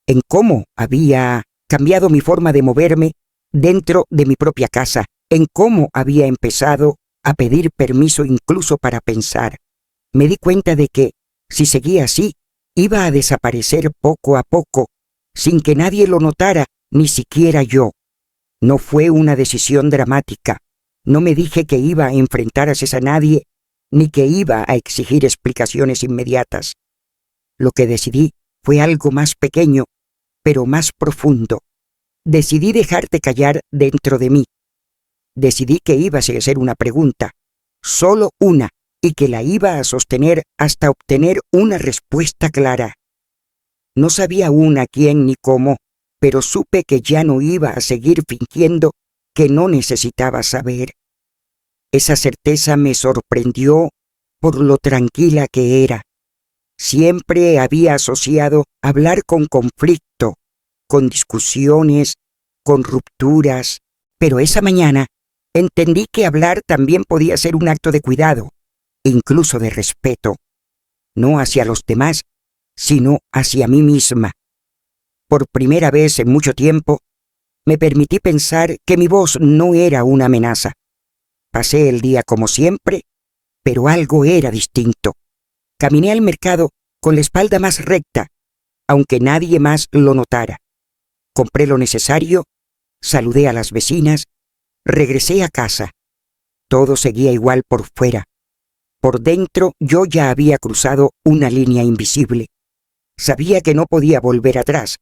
en cómo había cambiado mi forma de moverme dentro de mi propia casa, en cómo había empezado a pedir permiso incluso para pensar. Me di cuenta de que, si seguía así, iba a desaparecer poco a poco, sin que nadie lo notara, ni siquiera yo. No fue una decisión dramática. No me dije que iba a enfrentar a nadie, ni que iba a exigir explicaciones inmediatas. Lo que decidí fue algo más pequeño, pero más profundo. decidí dejarte callar dentro de mí. Decidí que ibas a hacer una pregunta, solo una, y que la iba a sostener hasta obtener una respuesta clara. No sabía aún a quién ni cómo, pero supe que ya no iba a seguir fingiendo que no necesitaba saber. Esa certeza me sorprendió por lo tranquila que era. Siempre había asociado hablar con conflicto, con discusiones, con rupturas, pero esa mañana entendí que hablar también podía ser un acto de cuidado, incluso de respeto, no hacia los demás, sino hacia mí misma. Por primera vez en mucho tiempo, me permití pensar que mi voz no era una amenaza. Pasé el día como siempre, pero algo era distinto. Caminé al mercado con la espalda más recta, aunque nadie más lo notara. Compré lo necesario, saludé a las vecinas, regresé a casa. Todo seguía igual por fuera. Por dentro yo ya había cruzado una línea invisible. Sabía que no podía volver atrás,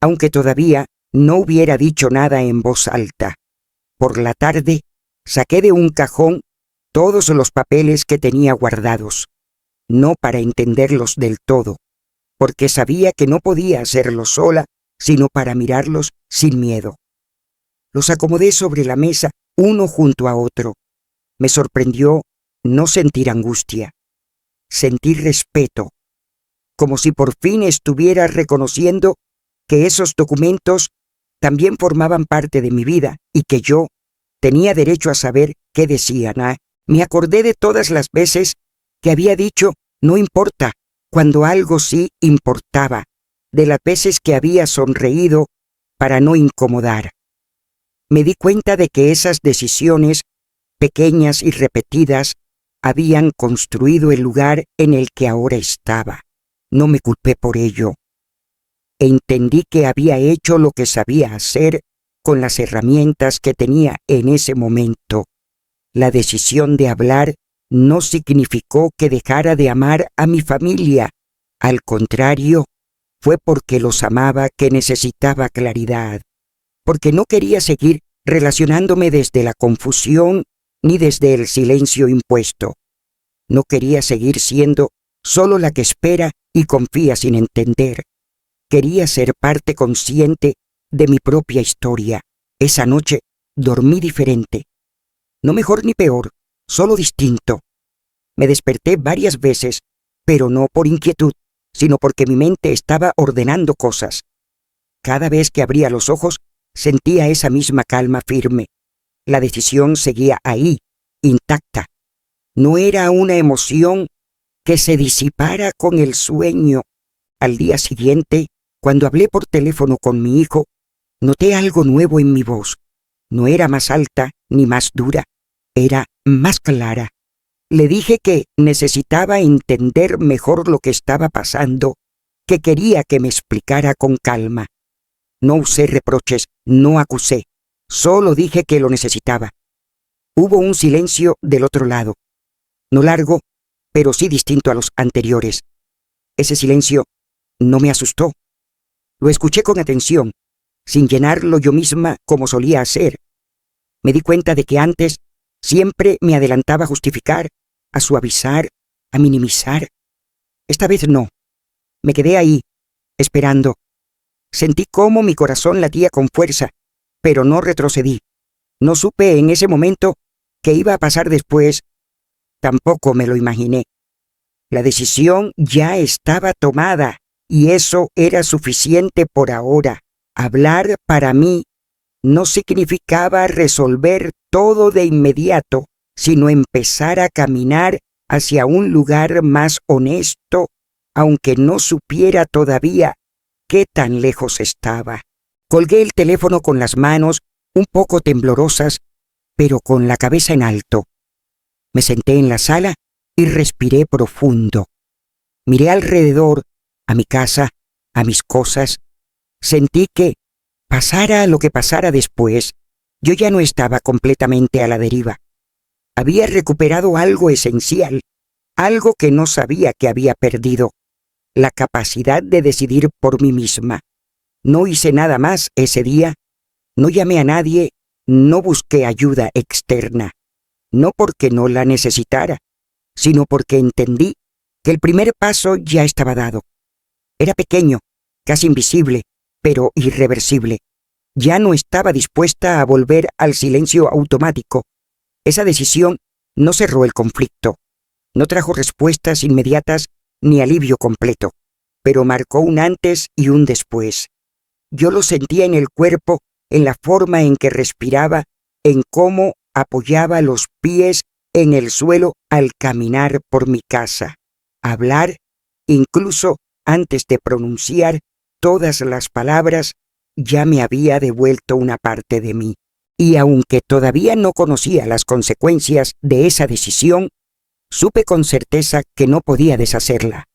aunque todavía no hubiera dicho nada en voz alta. Por la tarde, saqué de un cajón todos los papeles que tenía guardados, no para entenderlos del todo, porque sabía que no podía hacerlo sola, sino para mirarlos sin miedo. Los acomodé sobre la mesa, uno junto a otro. Me sorprendió no sentir angustia, sentir respeto, como si por fin estuviera reconociendo que esos documentos también formaban parte de mi vida y que yo tenía derecho a saber qué decían. Me acordé de todas las veces que había dicho no importa, cuando algo sí importaba, de las veces que había sonreído para no incomodar. Me di cuenta de que esas decisiones, pequeñas y repetidas, habían construido el lugar en el que ahora estaba. No me culpé por ello. Entendí que había hecho lo que sabía hacer con las herramientas que tenía en ese momento. La decisión de hablar no significó que dejara de amar a mi familia. Al contrario, fue porque los amaba que necesitaba claridad, porque no quería seguir relacionándome desde la confusión ni desde el silencio impuesto. No quería seguir siendo solo la que espera y confía sin entender. Quería ser parte consciente de mi propia historia. Esa noche dormí diferente. No mejor ni peor, solo distinto. Me desperté varias veces, pero no por inquietud, sino porque mi mente estaba ordenando cosas. Cada vez que abría los ojos, sentía esa misma calma firme. La decisión seguía ahí, intacta. No era una emoción que se disipara con el sueño. Al día siguiente, cuando hablé por teléfono con mi hijo, noté algo nuevo en mi voz. No era más alta ni más dura, era más clara. Le dije que necesitaba entender mejor lo que estaba pasando, que quería que me explicara con calma. No usé reproches, no acusé, solo dije que lo necesitaba. Hubo un silencio del otro lado, no largo, pero sí distinto a los anteriores. Ese silencio no me asustó. Lo escuché con atención, sin llenarlo yo misma como solía hacer. Me di cuenta de que antes siempre me adelantaba a justificar, a suavizar, a minimizar. Esta vez no. Me quedé ahí, esperando. Sentí cómo mi corazón latía con fuerza, pero no retrocedí. No supe en ese momento qué iba a pasar después. Tampoco me lo imaginé. La decisión ya estaba tomada, y eso era suficiente por ahora. Hablar para mí no significaba resolver todo de inmediato, sino empezar a caminar hacia un lugar más honesto, aunque no supiera todavía qué tan lejos estaba. Colgué el teléfono con las manos un poco temblorosas, pero con la cabeza en alto. Me senté en la sala y respiré profundo. Miré alrededor, a mi casa, a mis cosas. Sentí que, pasara lo que pasara después, yo ya no estaba completamente a la deriva. Había recuperado algo esencial, algo que no sabía que había perdido, la capacidad de decidir por mí misma. No hice nada más ese día No llamé a nadie, no busqué ayuda externa, no porque no la necesitara, sino porque entendí que el primer paso ya estaba dado. Era pequeño, casi invisible, pero irreversible. Ya no estaba dispuesta a volver al silencio automático. Esa decisión no cerró el conflicto, no trajo respuestas inmediatas ni alivio completo, pero marcó un antes y un después. Yo lo sentía en el cuerpo, en la forma en que respiraba, en cómo apoyaba los pies en el suelo al caminar por mi casa. Hablar, incluso antes de pronunciar todas las palabras, ya me había devuelto una parte de mí. Y aunque todavía no conocía las consecuencias de esa decisión, supe con certeza que no podía deshacerla.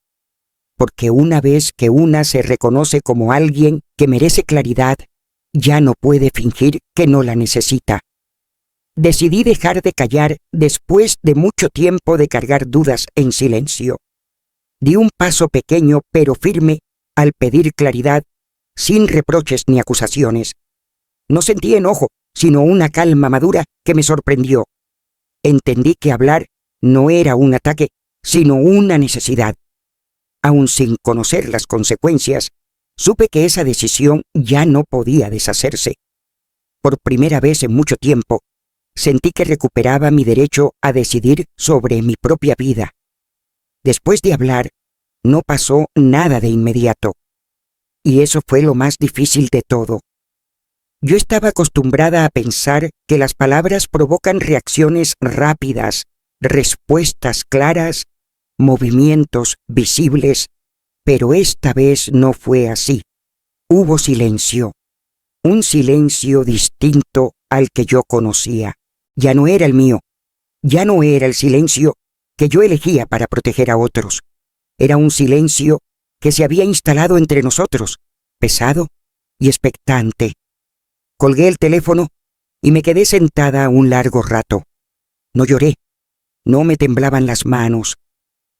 Porque una vez que una se reconoce como alguien que merece claridad, ya no puede fingir que no la necesita. Decidí dejar de callar después de mucho tiempo de cargar dudas en silencio. Di un paso pequeño pero firme al pedir claridad, sin reproches ni acusaciones. No sentí enojo, sino una calma madura que me sorprendió. Entendí que hablar no era un ataque, sino una necesidad. Aun sin conocer las consecuencias, supe que esa decisión ya no podía deshacerse. Por primera vez en mucho tiempo, sentí que recuperaba mi derecho a decidir sobre mi propia vida. Después de hablar, no pasó nada de inmediato. Y eso fue lo más difícil de todo. Yo estaba acostumbrada a pensar que las palabras provocan reacciones rápidas, respuestas claras, movimientos visibles, pero esta vez no fue así. Hubo silencio, un silencio distinto al que yo conocía. Ya no era el mío, ya no era el silencio que yo elegía para proteger a otros. Era un silencio que se había instalado entre nosotros, pesado y expectante. Colgué el teléfono y me quedé sentada un largo rato. No lloré, no me temblaban las manos.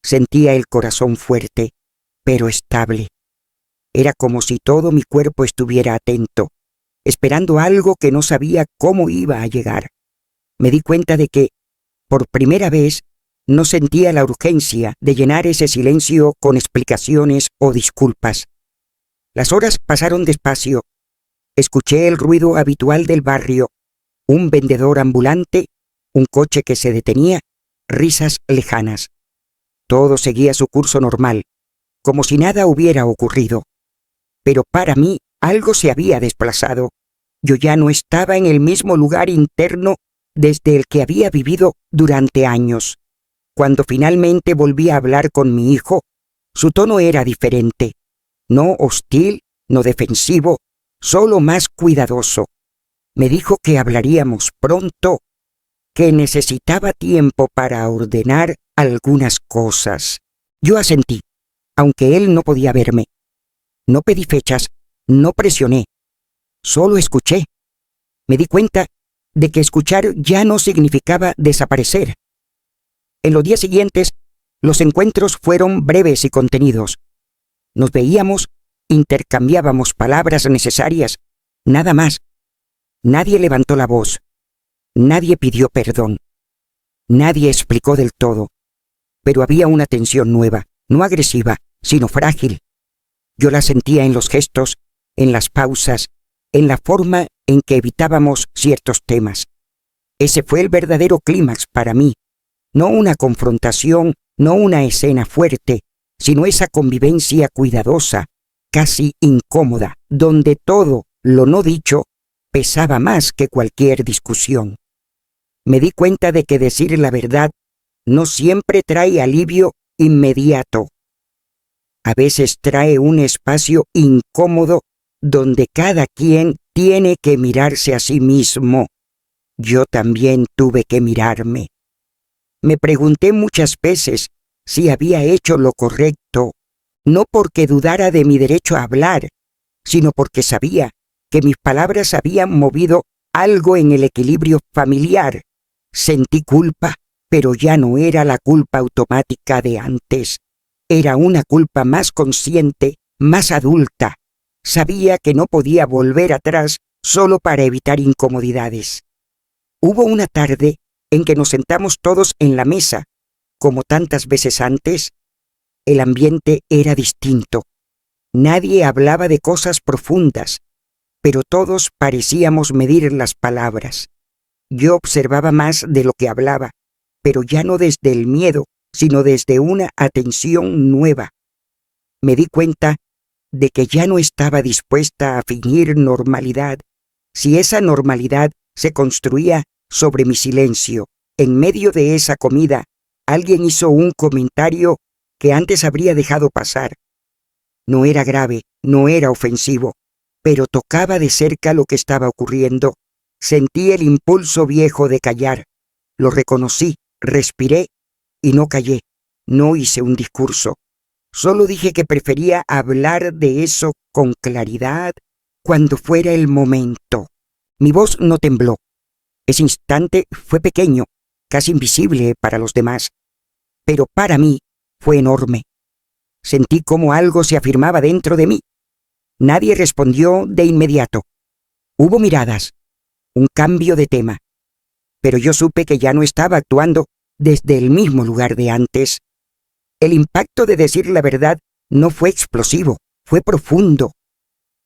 Sentía el corazón fuerte, pero estable. Era como si todo mi cuerpo estuviera atento, esperando algo que no sabía cómo iba a llegar. Me di cuenta de que, por primera vez, no sentía la urgencia de llenar ese silencio con explicaciones o disculpas. Las horas pasaron despacio. Escuché el ruido habitual del barrio, un vendedor ambulante, un coche que se detenía, risas lejanas. Todo seguía su curso normal, como si nada hubiera ocurrido. Pero para mí algo se había desplazado. Yo ya no estaba en el mismo lugar interno desde el que había vivido durante años. Cuando finalmente volví a hablar con mi hijo, su tono era diferente. No hostil, no defensivo, solo más cuidadoso. Me dijo que hablaríamos pronto, que necesitaba tiempo para ordenar algunas cosas. Yo asentí, aunque él no podía verme. No pedí fechas, no presioné, solo escuché. Me di cuenta de que escuchar ya no significaba desaparecer. En los días siguientes, los encuentros fueron breves y contenidos. Nos veíamos, intercambiábamos palabras necesarias, nada más. Nadie levantó la voz. Nadie pidió perdón. Nadie explicó del todo. Pero había una tensión nueva, no agresiva, sino frágil. Yo la sentía en los gestos, en las pausas, en la forma en que evitábamos ciertos temas. Ese fue el verdadero clímax para mí. No una confrontación, no una escena fuerte, sino esa convivencia cuidadosa, casi incómoda, donde todo lo no dicho pesaba más que cualquier discusión. Me di cuenta de que decir la verdad no siempre trae alivio inmediato. A veces trae un espacio incómodo donde cada quien tiene que mirarse a sí mismo. Yo también tuve que mirarme. Me pregunté muchas veces si había hecho lo correcto, no porque dudara de mi derecho a hablar, sino porque sabía que mis palabras habían movido algo en el equilibrio familiar. Sentí culpa, pero ya no era la culpa automática de antes. Era una culpa más consciente, más adulta. Sabía que no podía volver atrás solo para evitar incomodidades. Hubo una tarde en que nos sentamos todos en la mesa, como tantas veces antes. El ambiente era distinto. Nadie hablaba de cosas profundas, pero todos parecíamos medir las palabras. Yo observaba más de lo que hablaba, pero ya no desde el miedo, sino desde una atención nueva. Me di cuenta de que ya no estaba dispuesta a fingir normalidad, si esa normalidad se construía sobre mi silencio. En medio de esa comida, alguien hizo un comentario que antes habría dejado pasar. No era grave, no era ofensivo, pero tocaba de cerca lo que estaba ocurriendo. Sentí el impulso viejo de callar. Lo reconocí, respiré y no callé. No hice un discurso. Solo dije que prefería hablar de eso con claridad cuando fuera el momento. Mi voz no tembló. Ese instante fue pequeño, casi invisible para los demás, pero para mí fue enorme. Sentí como algo se afirmaba dentro de mí. Nadie respondió de inmediato. Hubo miradas, un cambio de tema, pero yo supe que ya no estaba actuando desde el mismo lugar de antes. El impacto de decir la verdad no fue explosivo, fue profundo.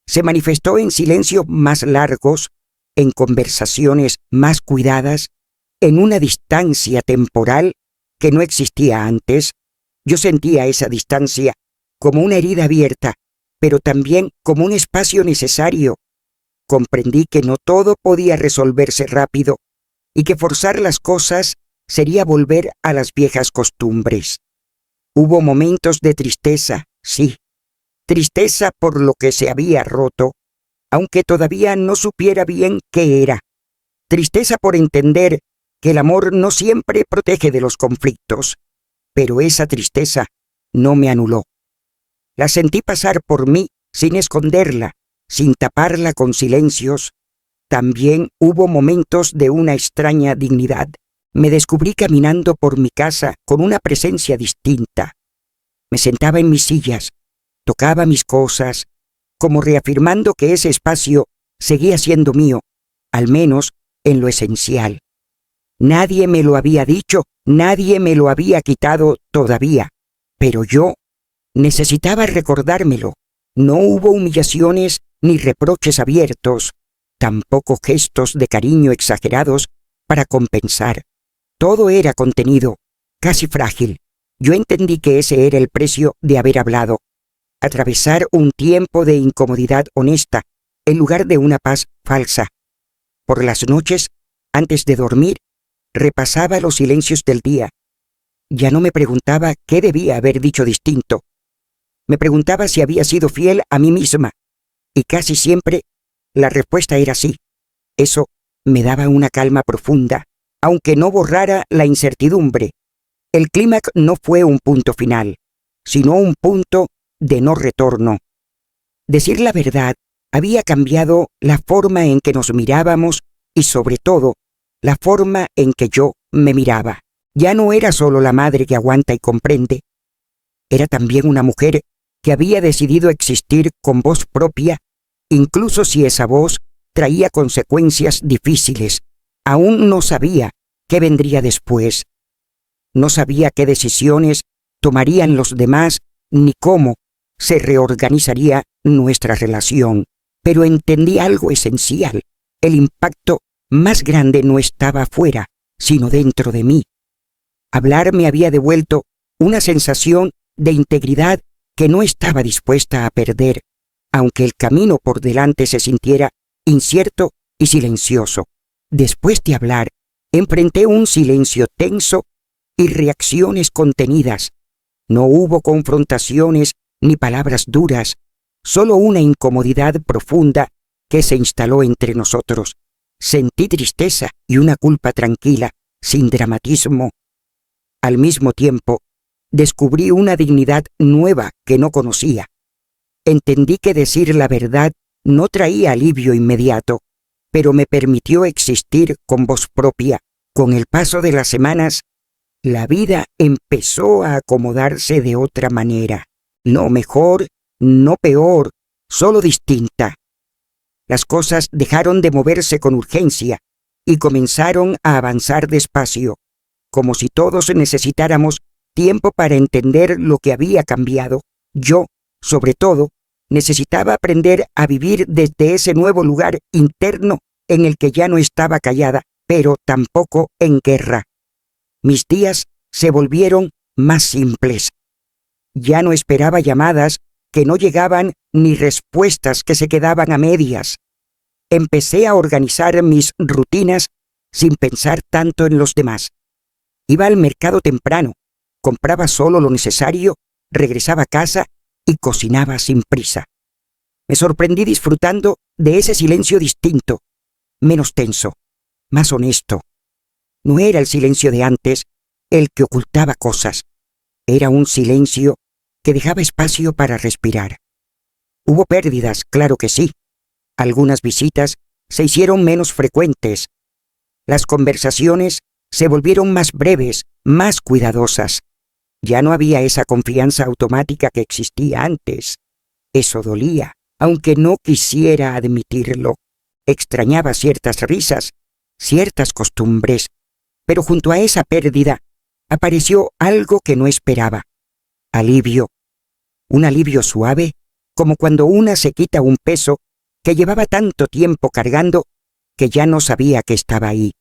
Se manifestó en silencios más largos, en conversaciones más cuidadas, en una distancia temporal que no existía antes. Yo sentía esa distancia como una herida abierta, pero también como un espacio necesario. Comprendí que no todo podía resolverse rápido y que forzar las cosas sería volver a las viejas costumbres. Hubo momentos de tristeza, sí, tristeza por lo que se había roto, aunque todavía no supiera bien qué era. Tristeza por entender que el amor no siempre protege de los conflictos, pero esa tristeza no me anuló. La sentí pasar por mí sin esconderla, sin taparla con silencios. También hubo momentos de una extraña dignidad. Me descubrí caminando por mi casa con una presencia distinta. Me sentaba en mis sillas, tocaba mis cosas, como reafirmando que ese espacio seguía siendo mío, al menos en lo esencial. Nadie me lo había dicho, nadie me lo había quitado todavía, pero yo necesitaba recordármelo. No hubo humillaciones ni reproches abiertos, tampoco gestos de cariño exagerados para compensar. Todo era contenido, casi frágil. Yo entendí que ese era el precio de haber hablado. Atravesar un tiempo de incomodidad honesta en lugar de una paz falsa. Por las noches, antes de dormir, repasaba los silencios del día. Ya no me preguntaba qué debía haber dicho distinto. Me preguntaba si había sido fiel a mí misma, y casi siempre la respuesta era sí. Eso me daba una calma profunda, aunque no borrara la incertidumbre. El clímax no fue un punto final, sino un punto de no retorno. Decir la verdad había cambiado la forma en que nos mirábamos y, sobre todo, la forma en que yo me miraba. Ya no era solo la madre que aguanta y comprende. Era también una mujer que había decidido existir con voz propia, incluso si esa voz traía consecuencias difíciles. Aún no sabía qué vendría después. No sabía qué decisiones tomarían los demás ni cómo se reorganizaría nuestra relación. Pero entendí algo esencial. El impacto más grande no estaba afuera, sino dentro de mí. Hablar me había devuelto una sensación de integridad que no estaba dispuesta a perder, aunque el camino por delante se sintiera incierto y silencioso. Después de hablar, enfrenté un silencio tenso y reacciones contenidas. No hubo confrontaciones ni palabras duras, solo una incomodidad profunda que se instaló entre nosotros. Sentí tristeza y una culpa tranquila, sin dramatismo. Al mismo tiempo, descubrí una dignidad nueva que no conocía. Entendí que decir la verdad no traía alivio inmediato, pero me permitió existir con voz propia. Con el paso de las semanas, la vida empezó a acomodarse de otra manera. No mejor, no peor, solo distinta. Las cosas dejaron de moverse con urgencia y comenzaron a avanzar despacio, como si todos necesitáramos tiempo para entender lo que había cambiado. Yo, sobre todo, necesitaba aprender a vivir desde ese nuevo lugar interno en el que ya no estaba callada, pero tampoco en guerra. Mis días se volvieron más simples. Ya no esperaba llamadas que no llegaban ni respuestas que se quedaban a medias. Empecé a organizar mis rutinas sin pensar tanto en los demás. Iba al mercado temprano, compraba solo lo necesario, regresaba a casa y cocinaba sin prisa. Me sorprendí disfrutando de ese silencio distinto, menos tenso, más honesto. No era el silencio de antes el que ocultaba cosas. Era un silencio que dejaba espacio para respirar. Hubo pérdidas, claro que sí. Algunas visitas se hicieron menos frecuentes. Las conversaciones se volvieron más breves, más cuidadosas. Ya no había esa confianza automática que existía antes. Eso dolía, aunque no quisiera admitirlo. Extrañaba ciertas risas, ciertas costumbres, pero junto a esa pérdida apareció algo que no esperaba. Alivio. Un alivio suave, como cuando una se quita un peso que llevaba tanto tiempo cargando que ya no sabía que estaba ahí.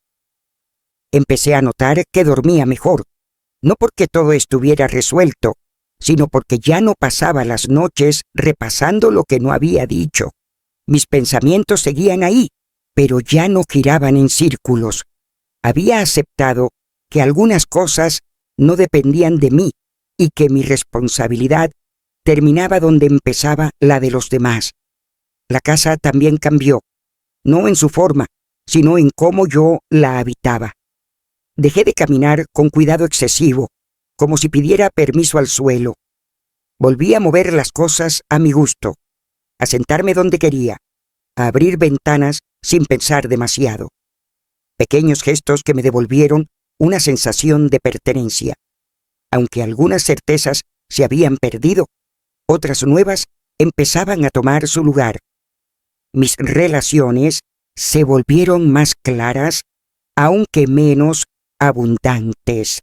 Empecé a notar que dormía mejor, no porque todo estuviera resuelto, sino porque ya no pasaba las noches repasando lo que no había dicho. Mis pensamientos seguían ahí, pero ya no giraban en círculos. Había aceptado que algunas cosas no dependían de mí y que mi responsabilidad terminaba donde empezaba la de los demás. La casa también cambió, no en su forma, sino en cómo yo la habitaba. Dejé de caminar con cuidado excesivo, como si pidiera permiso al suelo. Volví a mover las cosas a mi gusto, a sentarme donde quería, a abrir ventanas sin pensar demasiado. Pequeños gestos que me devolvieron una sensación de pertenencia. Aunque algunas certezas se habían perdido, otras nuevas empezaban a tomar su lugar. Mis relaciones se volvieron más claras, aunque menos abundantes.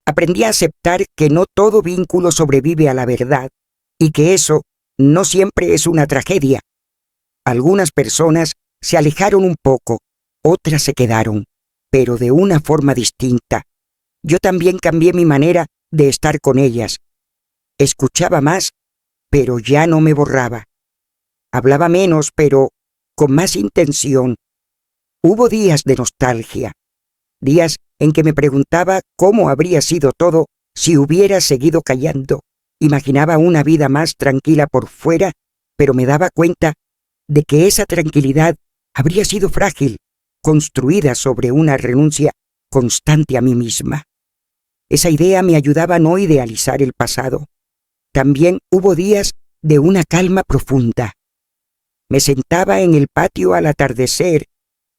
Aprendí a aceptar que no todo vínculo sobrevive a la verdad y que eso no siempre es una tragedia. Algunas personas se alejaron un poco, otras se quedaron, pero de una forma distinta. Yo también cambié mi manera de estar con ellas. Escuchaba más, pero ya no me borraba. Hablaba menos, pero con más intención. Hubo días de nostalgia, días en que me preguntaba cómo habría sido todo si hubiera seguido callando. Imaginaba una vida más tranquila por fuera, pero me daba cuenta de que esa tranquilidad habría sido frágil, construida sobre una renuncia constante a mí misma. Esa idea me ayudaba a no idealizar el pasado. También hubo días de una calma profunda. Me sentaba en el patio al atardecer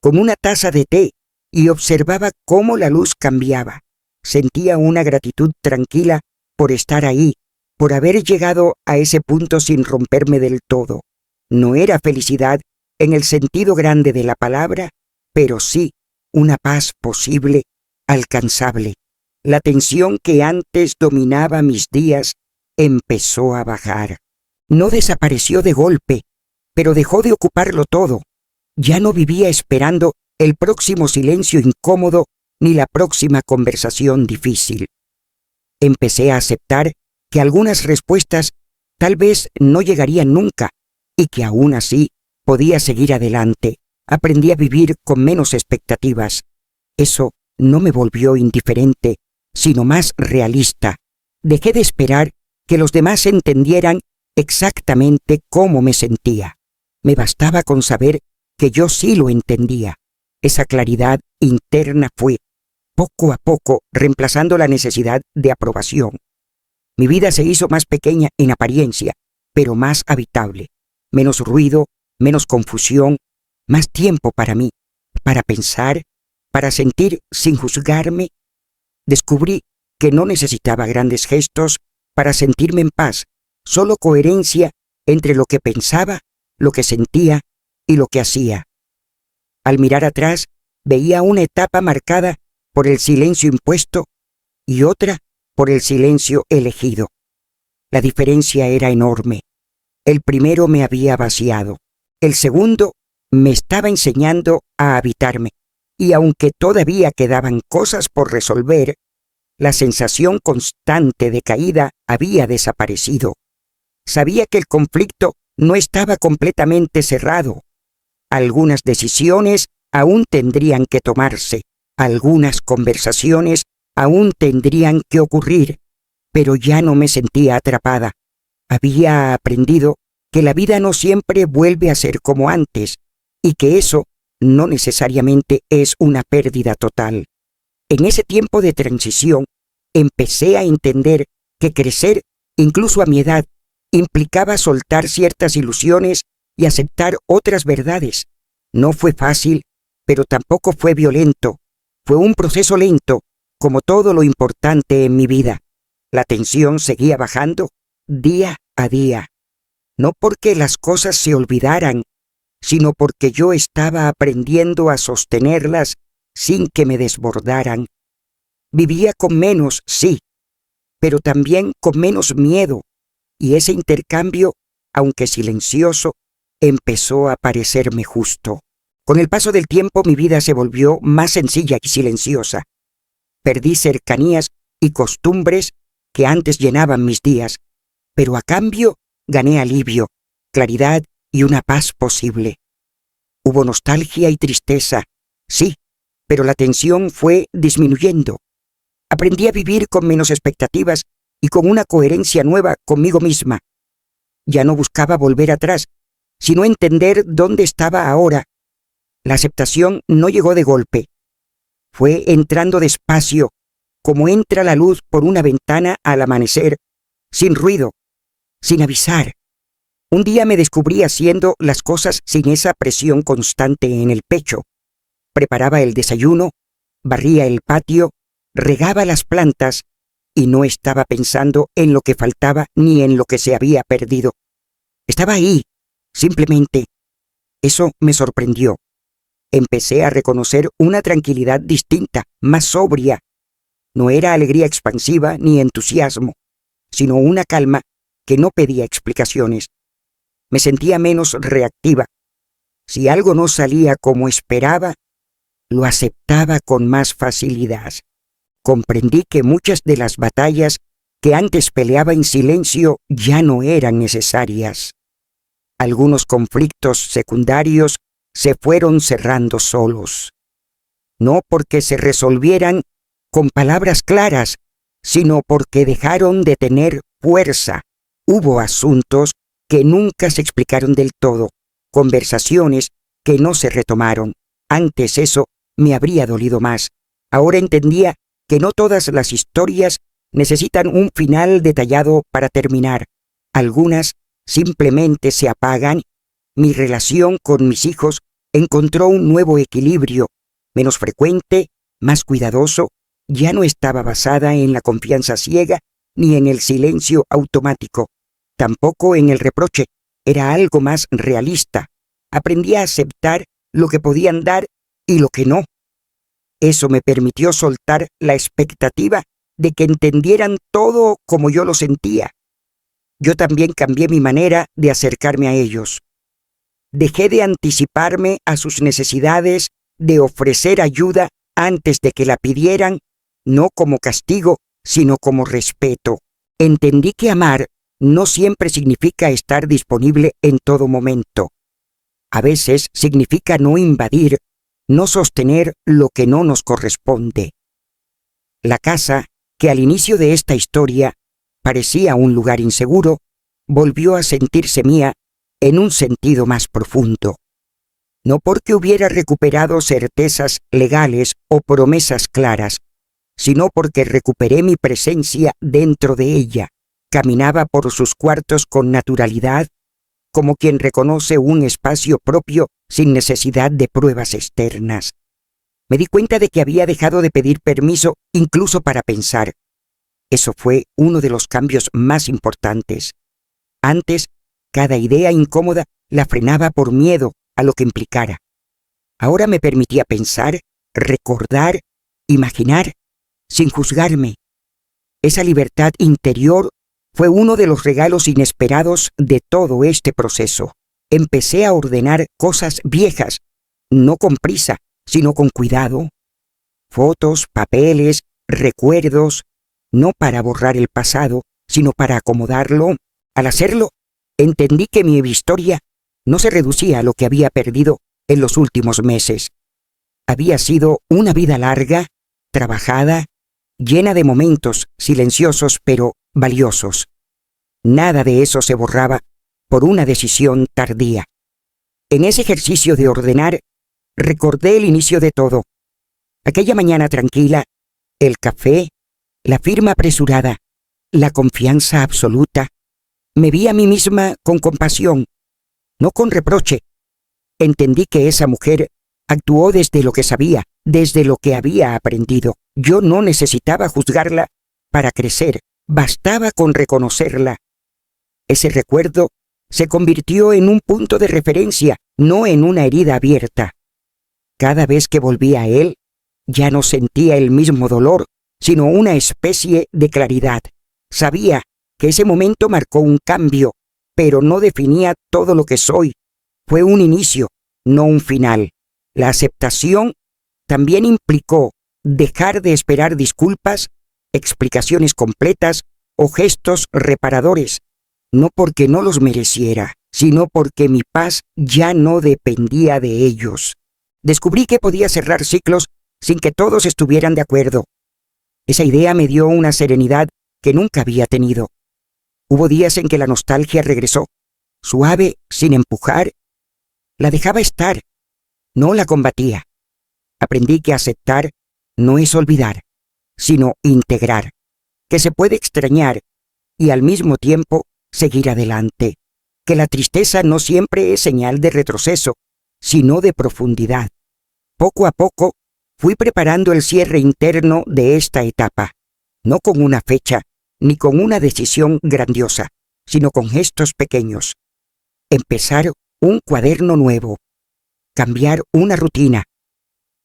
con una taza de té y observaba cómo la luz cambiaba. Sentía una gratitud tranquila por estar ahí, por haber llegado a ese punto sin romperme del todo. No era felicidad en el sentido grande de la palabra, pero sí una paz posible, alcanzable. La tensión que antes dominaba mis días empezó a bajar. No desapareció de golpe, pero dejó de ocuparlo todo. Ya no vivía esperando el próximo silencio incómodo ni la próxima conversación difícil. Empecé a aceptar que algunas respuestas tal vez no llegarían nunca y que aún así podía seguir adelante. Aprendí a vivir con menos expectativas. Eso no me volvió indiferente, sino más realista. Dejé de esperar que los demás entendieran exactamente cómo me sentía. Me bastaba con saber que yo sí lo entendía. Esa claridad interna fue, poco a poco, reemplazando la necesidad de aprobación. Mi vida se hizo más pequeña en apariencia, pero más habitable. Menos ruido, menos confusión, más tiempo para mí, para pensar, para sentir sin juzgarme. Descubrí que no necesitaba grandes gestos para sentirme en paz, solo coherencia entre lo que pensaba, lo que sentía y lo que hacía. Al mirar atrás, veía una etapa marcada por el silencio impuesto y otra por el silencio elegido. La diferencia era enorme. El primero me había vaciado. El segundo me estaba enseñando a habitarme. Y aunque todavía quedaban cosas por resolver, la sensación constante de caída había desaparecido. Sabía que el conflicto no estaba completamente cerrado. Algunas decisiones aún tendrían que tomarse, algunas conversaciones aún tendrían que ocurrir, pero ya no me sentía atrapada. Había aprendido que la vida no siempre vuelve a ser como antes y que eso no necesariamente es una pérdida total. En ese tiempo de transición, empecé a entender que crecer, incluso a mi edad, implicaba soltar ciertas ilusiones y aceptar otras verdades. No fue fácil, pero tampoco fue violento. Fue un proceso lento, como todo lo importante en mi vida. La tensión seguía bajando día a día. No porque las cosas se olvidaran, sino porque yo estaba aprendiendo a sostenerlas sin que me desbordaran. Vivía con menos, sí, pero también con menos miedo, y ese intercambio, aunque silencioso, empezó a parecerme justo. Con el paso del tiempo mi vida se volvió más sencilla y silenciosa. Perdí cercanías y costumbres que antes llenaban mis días, pero a cambio gané alivio, claridad y una paz posible. Hubo nostalgia y tristeza, sí, pero la tensión fue disminuyendo. Aprendí a vivir con menos expectativas y con una coherencia nueva conmigo misma. Ya no buscaba volver atrás, sino entender dónde estaba ahora. La aceptación no llegó de golpe. Fue entrando despacio, como entra la luz por una ventana al amanecer, sin ruido, sin avisar. Un día me descubrí haciendo las cosas sin esa presión constante en el pecho. Preparaba el desayuno, barría el patio, regaba las plantas y no estaba pensando en lo que faltaba ni en lo que se había perdido. Estaba ahí, simplemente. Eso me sorprendió. Empecé a reconocer una tranquilidad distinta, más sobria. No era alegría expansiva ni entusiasmo, sino una calma que no pedía explicaciones. Me sentía menos reactiva. Si algo no salía como esperaba, lo aceptaba con más facilidad. Comprendí que muchas de las batallas que antes peleaba en silencio ya no eran necesarias. Algunos conflictos secundarios se fueron cerrando solos. No porque se resolvieran con palabras claras, sino porque dejaron de tener fuerza. Hubo asuntos que nunca se explicaron del todo, conversaciones que no se retomaron. Antes eso me habría dolido más. Ahora entendía que no todas las historias necesitan un final detallado para terminar. Algunas simplemente se apagan. Mi relación con mis hijos encontró un nuevo equilibrio, menos frecuente, más cuidadoso. Ya no estaba basada en la confianza ciega ni en el silencio automático. Tampoco en el reproche, era algo más realista. Aprendí a aceptar lo que podían dar y lo que no. Eso me permitió soltar la expectativa de que entendieran todo como yo lo sentía. Yo también cambié mi manera de acercarme a ellos. Dejé de anticiparme a sus necesidades, de ofrecer ayuda antes de que la pidieran, no como castigo, sino como respeto. Entendí que amar no siempre significa estar disponible en todo momento. A veces significa no invadir, no sostener lo que no nos corresponde. La casa, que al inicio de esta historia parecía un lugar inseguro, volvió a sentirse mía en un sentido más profundo. No porque hubiera recuperado certezas legales o promesas claras, sino porque recuperé mi presencia dentro de ella. Caminaba por sus cuartos con naturalidad, como quien reconoce un espacio propio sin necesidad de pruebas externas. Me di cuenta de que había dejado de pedir permiso incluso para pensar. Eso fue uno de los cambios más importantes. Antes, cada idea incómoda la frenaba por miedo, a lo que implicara. Ahora me permitía pensar, recordar, imaginar, sin juzgarme. Esa libertad interior fue uno de los regalos inesperados de todo este proceso. Empecé a ordenar cosas viejas, no con prisa, sino con cuidado. Fotos, papeles, recuerdos, no para borrar el pasado, sino para acomodarlo. Al hacerlo, entendí que mi historia no se reducía a lo que había perdido en los últimos meses. Había sido una vida larga, trabajada, llena de momentos silenciosos pero valiosos. Nada de eso se borraba por una decisión tardía. En ese ejercicio de ordenar, recordé el inicio de todo. Aquella mañana tranquila, el café, la firma apresurada, la confianza absoluta. Me vi a mí misma con compasión, no con reproche. Entendí que esa mujer actuó desde lo que sabía, desde lo que había aprendido. Yo no necesitaba juzgarla para crecer, bastaba con reconocerla. Ese recuerdo se convirtió en un punto de referencia, no en una herida abierta. Cada vez que volvía a él, ya no sentía el mismo dolor, sino una especie de claridad. Sabía que ese momento marcó un cambio, pero no definía todo lo que soy. Fue un inicio, no un final. La aceptación también implicó dejar de esperar disculpas, explicaciones completas o gestos reparadores, no porque no los mereciera, sino porque mi paz ya no dependía de ellos. Descubrí que podía cerrar ciclos sin que todos estuvieran de acuerdo. Esa idea me dio una serenidad que nunca había tenido. Hubo días en que la nostalgia regresó, suave, sin empujar. La dejaba estar, no la combatía. Aprendí que aceptar no es olvidar, sino integrar, que se puede extrañar y al mismo tiempo seguir adelante, que la tristeza no siempre es señal de retroceso, sino de profundidad. Poco a poco fui preparando el cierre interno de esta etapa, no con una fecha ni con una decisión grandiosa, sino con gestos pequeños. Empezar un cuaderno nuevo, cambiar una rutina,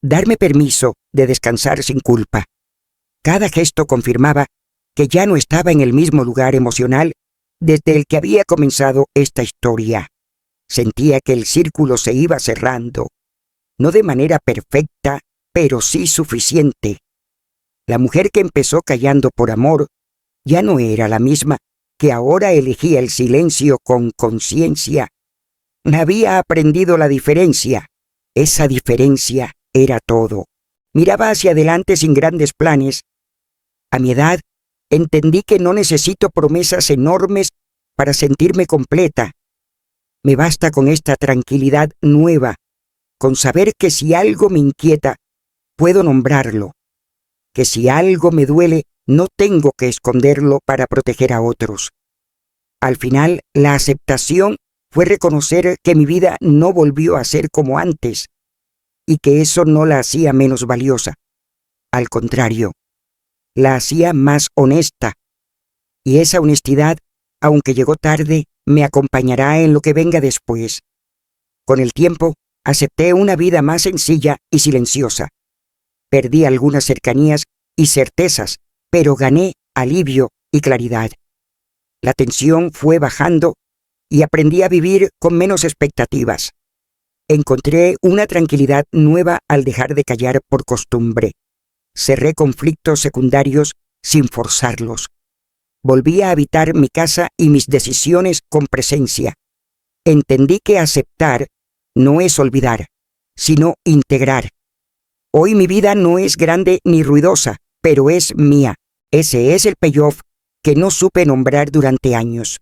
darme permiso de descansar sin culpa. Cada gesto confirmaba que ya no estaba en el mismo lugar emocional desde el que había comenzado esta historia. Sentía que el círculo se iba cerrando, no de manera perfecta, pero sí suficiente. La mujer que empezó callando por amor ya no era la misma que ahora elegía el silencio con conciencia. Había aprendido la diferencia. Esa diferencia era todo. Miraba hacia adelante sin grandes planes. A mi edad, entendí que no necesito promesas enormes para sentirme completa. Me basta con esta tranquilidad nueva, con saber que si algo me inquieta, puedo nombrarlo, que si algo me duele, no tengo que esconderlo para proteger a otros. Al final, la aceptación fue reconocer que mi vida no volvió a ser como antes, y que eso no la hacía menos valiosa. Al contrario, la hacía más honesta, y esa honestidad, aunque llegó tarde, me acompañará en lo que venga después. Con el tiempo, acepté una vida más sencilla y silenciosa. Perdí algunas cercanías y certezas, pero gané alivio y claridad. La tensión fue bajando y aprendí a vivir con menos expectativas. Encontré una tranquilidad nueva al dejar de callar por costumbre. Cerré conflictos secundarios sin forzarlos. Volví a habitar mi casa y mis decisiones con presencia. Entendí que aceptar no es olvidar, sino integrar. Hoy mi vida no es grande ni ruidosa, pero es mía. Ese es el payoff que no supe nombrar durante años.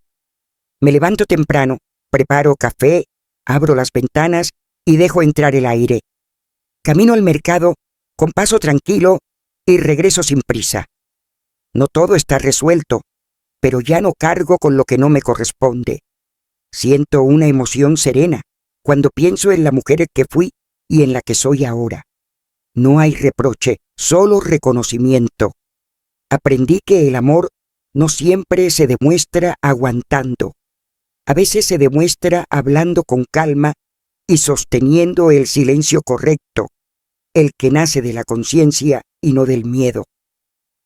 Me levanto temprano, preparo café, abro las ventanas y dejo entrar el aire. Camino al mercado con paso tranquilo y regreso sin prisa. No todo está resuelto, pero ya no cargo con lo que no me corresponde. Siento una emoción serena cuando pienso en la mujer que fui y en la que soy ahora. No hay reproche, solo reconocimiento. Aprendí que el amor no siempre se demuestra aguantando. A veces se demuestra hablando con calma y sosteniendo el silencio correcto, el que nace de la conciencia y no del miedo.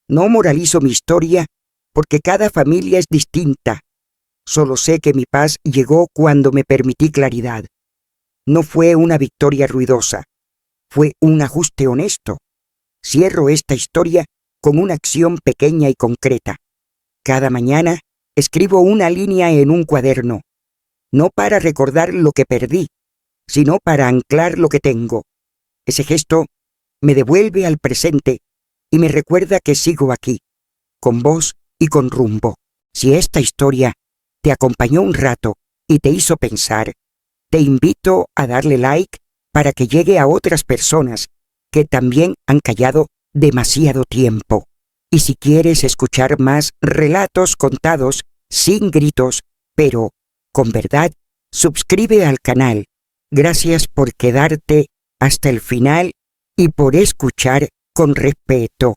No moralizo mi historia porque cada familia es distinta. Solo sé que mi paz llegó cuando me permití claridad. No fue una victoria ruidosa, fue un ajuste honesto. Cierro esta historia con una acción pequeña y concreta. Cada mañana escribo una línea en un cuaderno, no para recordar lo que perdí, sino para anclar lo que tengo. Ese gesto me devuelve al presente y me recuerda que sigo aquí, con voz y con rumbo. Si esta historia te acompañó un rato y te hizo pensar, te invito a darle like para que llegue a otras personas que también han callado demasiado tiempo. Y si quieres escuchar más relatos contados sin gritos, pero con verdad, suscribe al canal. Gracias por quedarte hasta el final y por escuchar con respeto.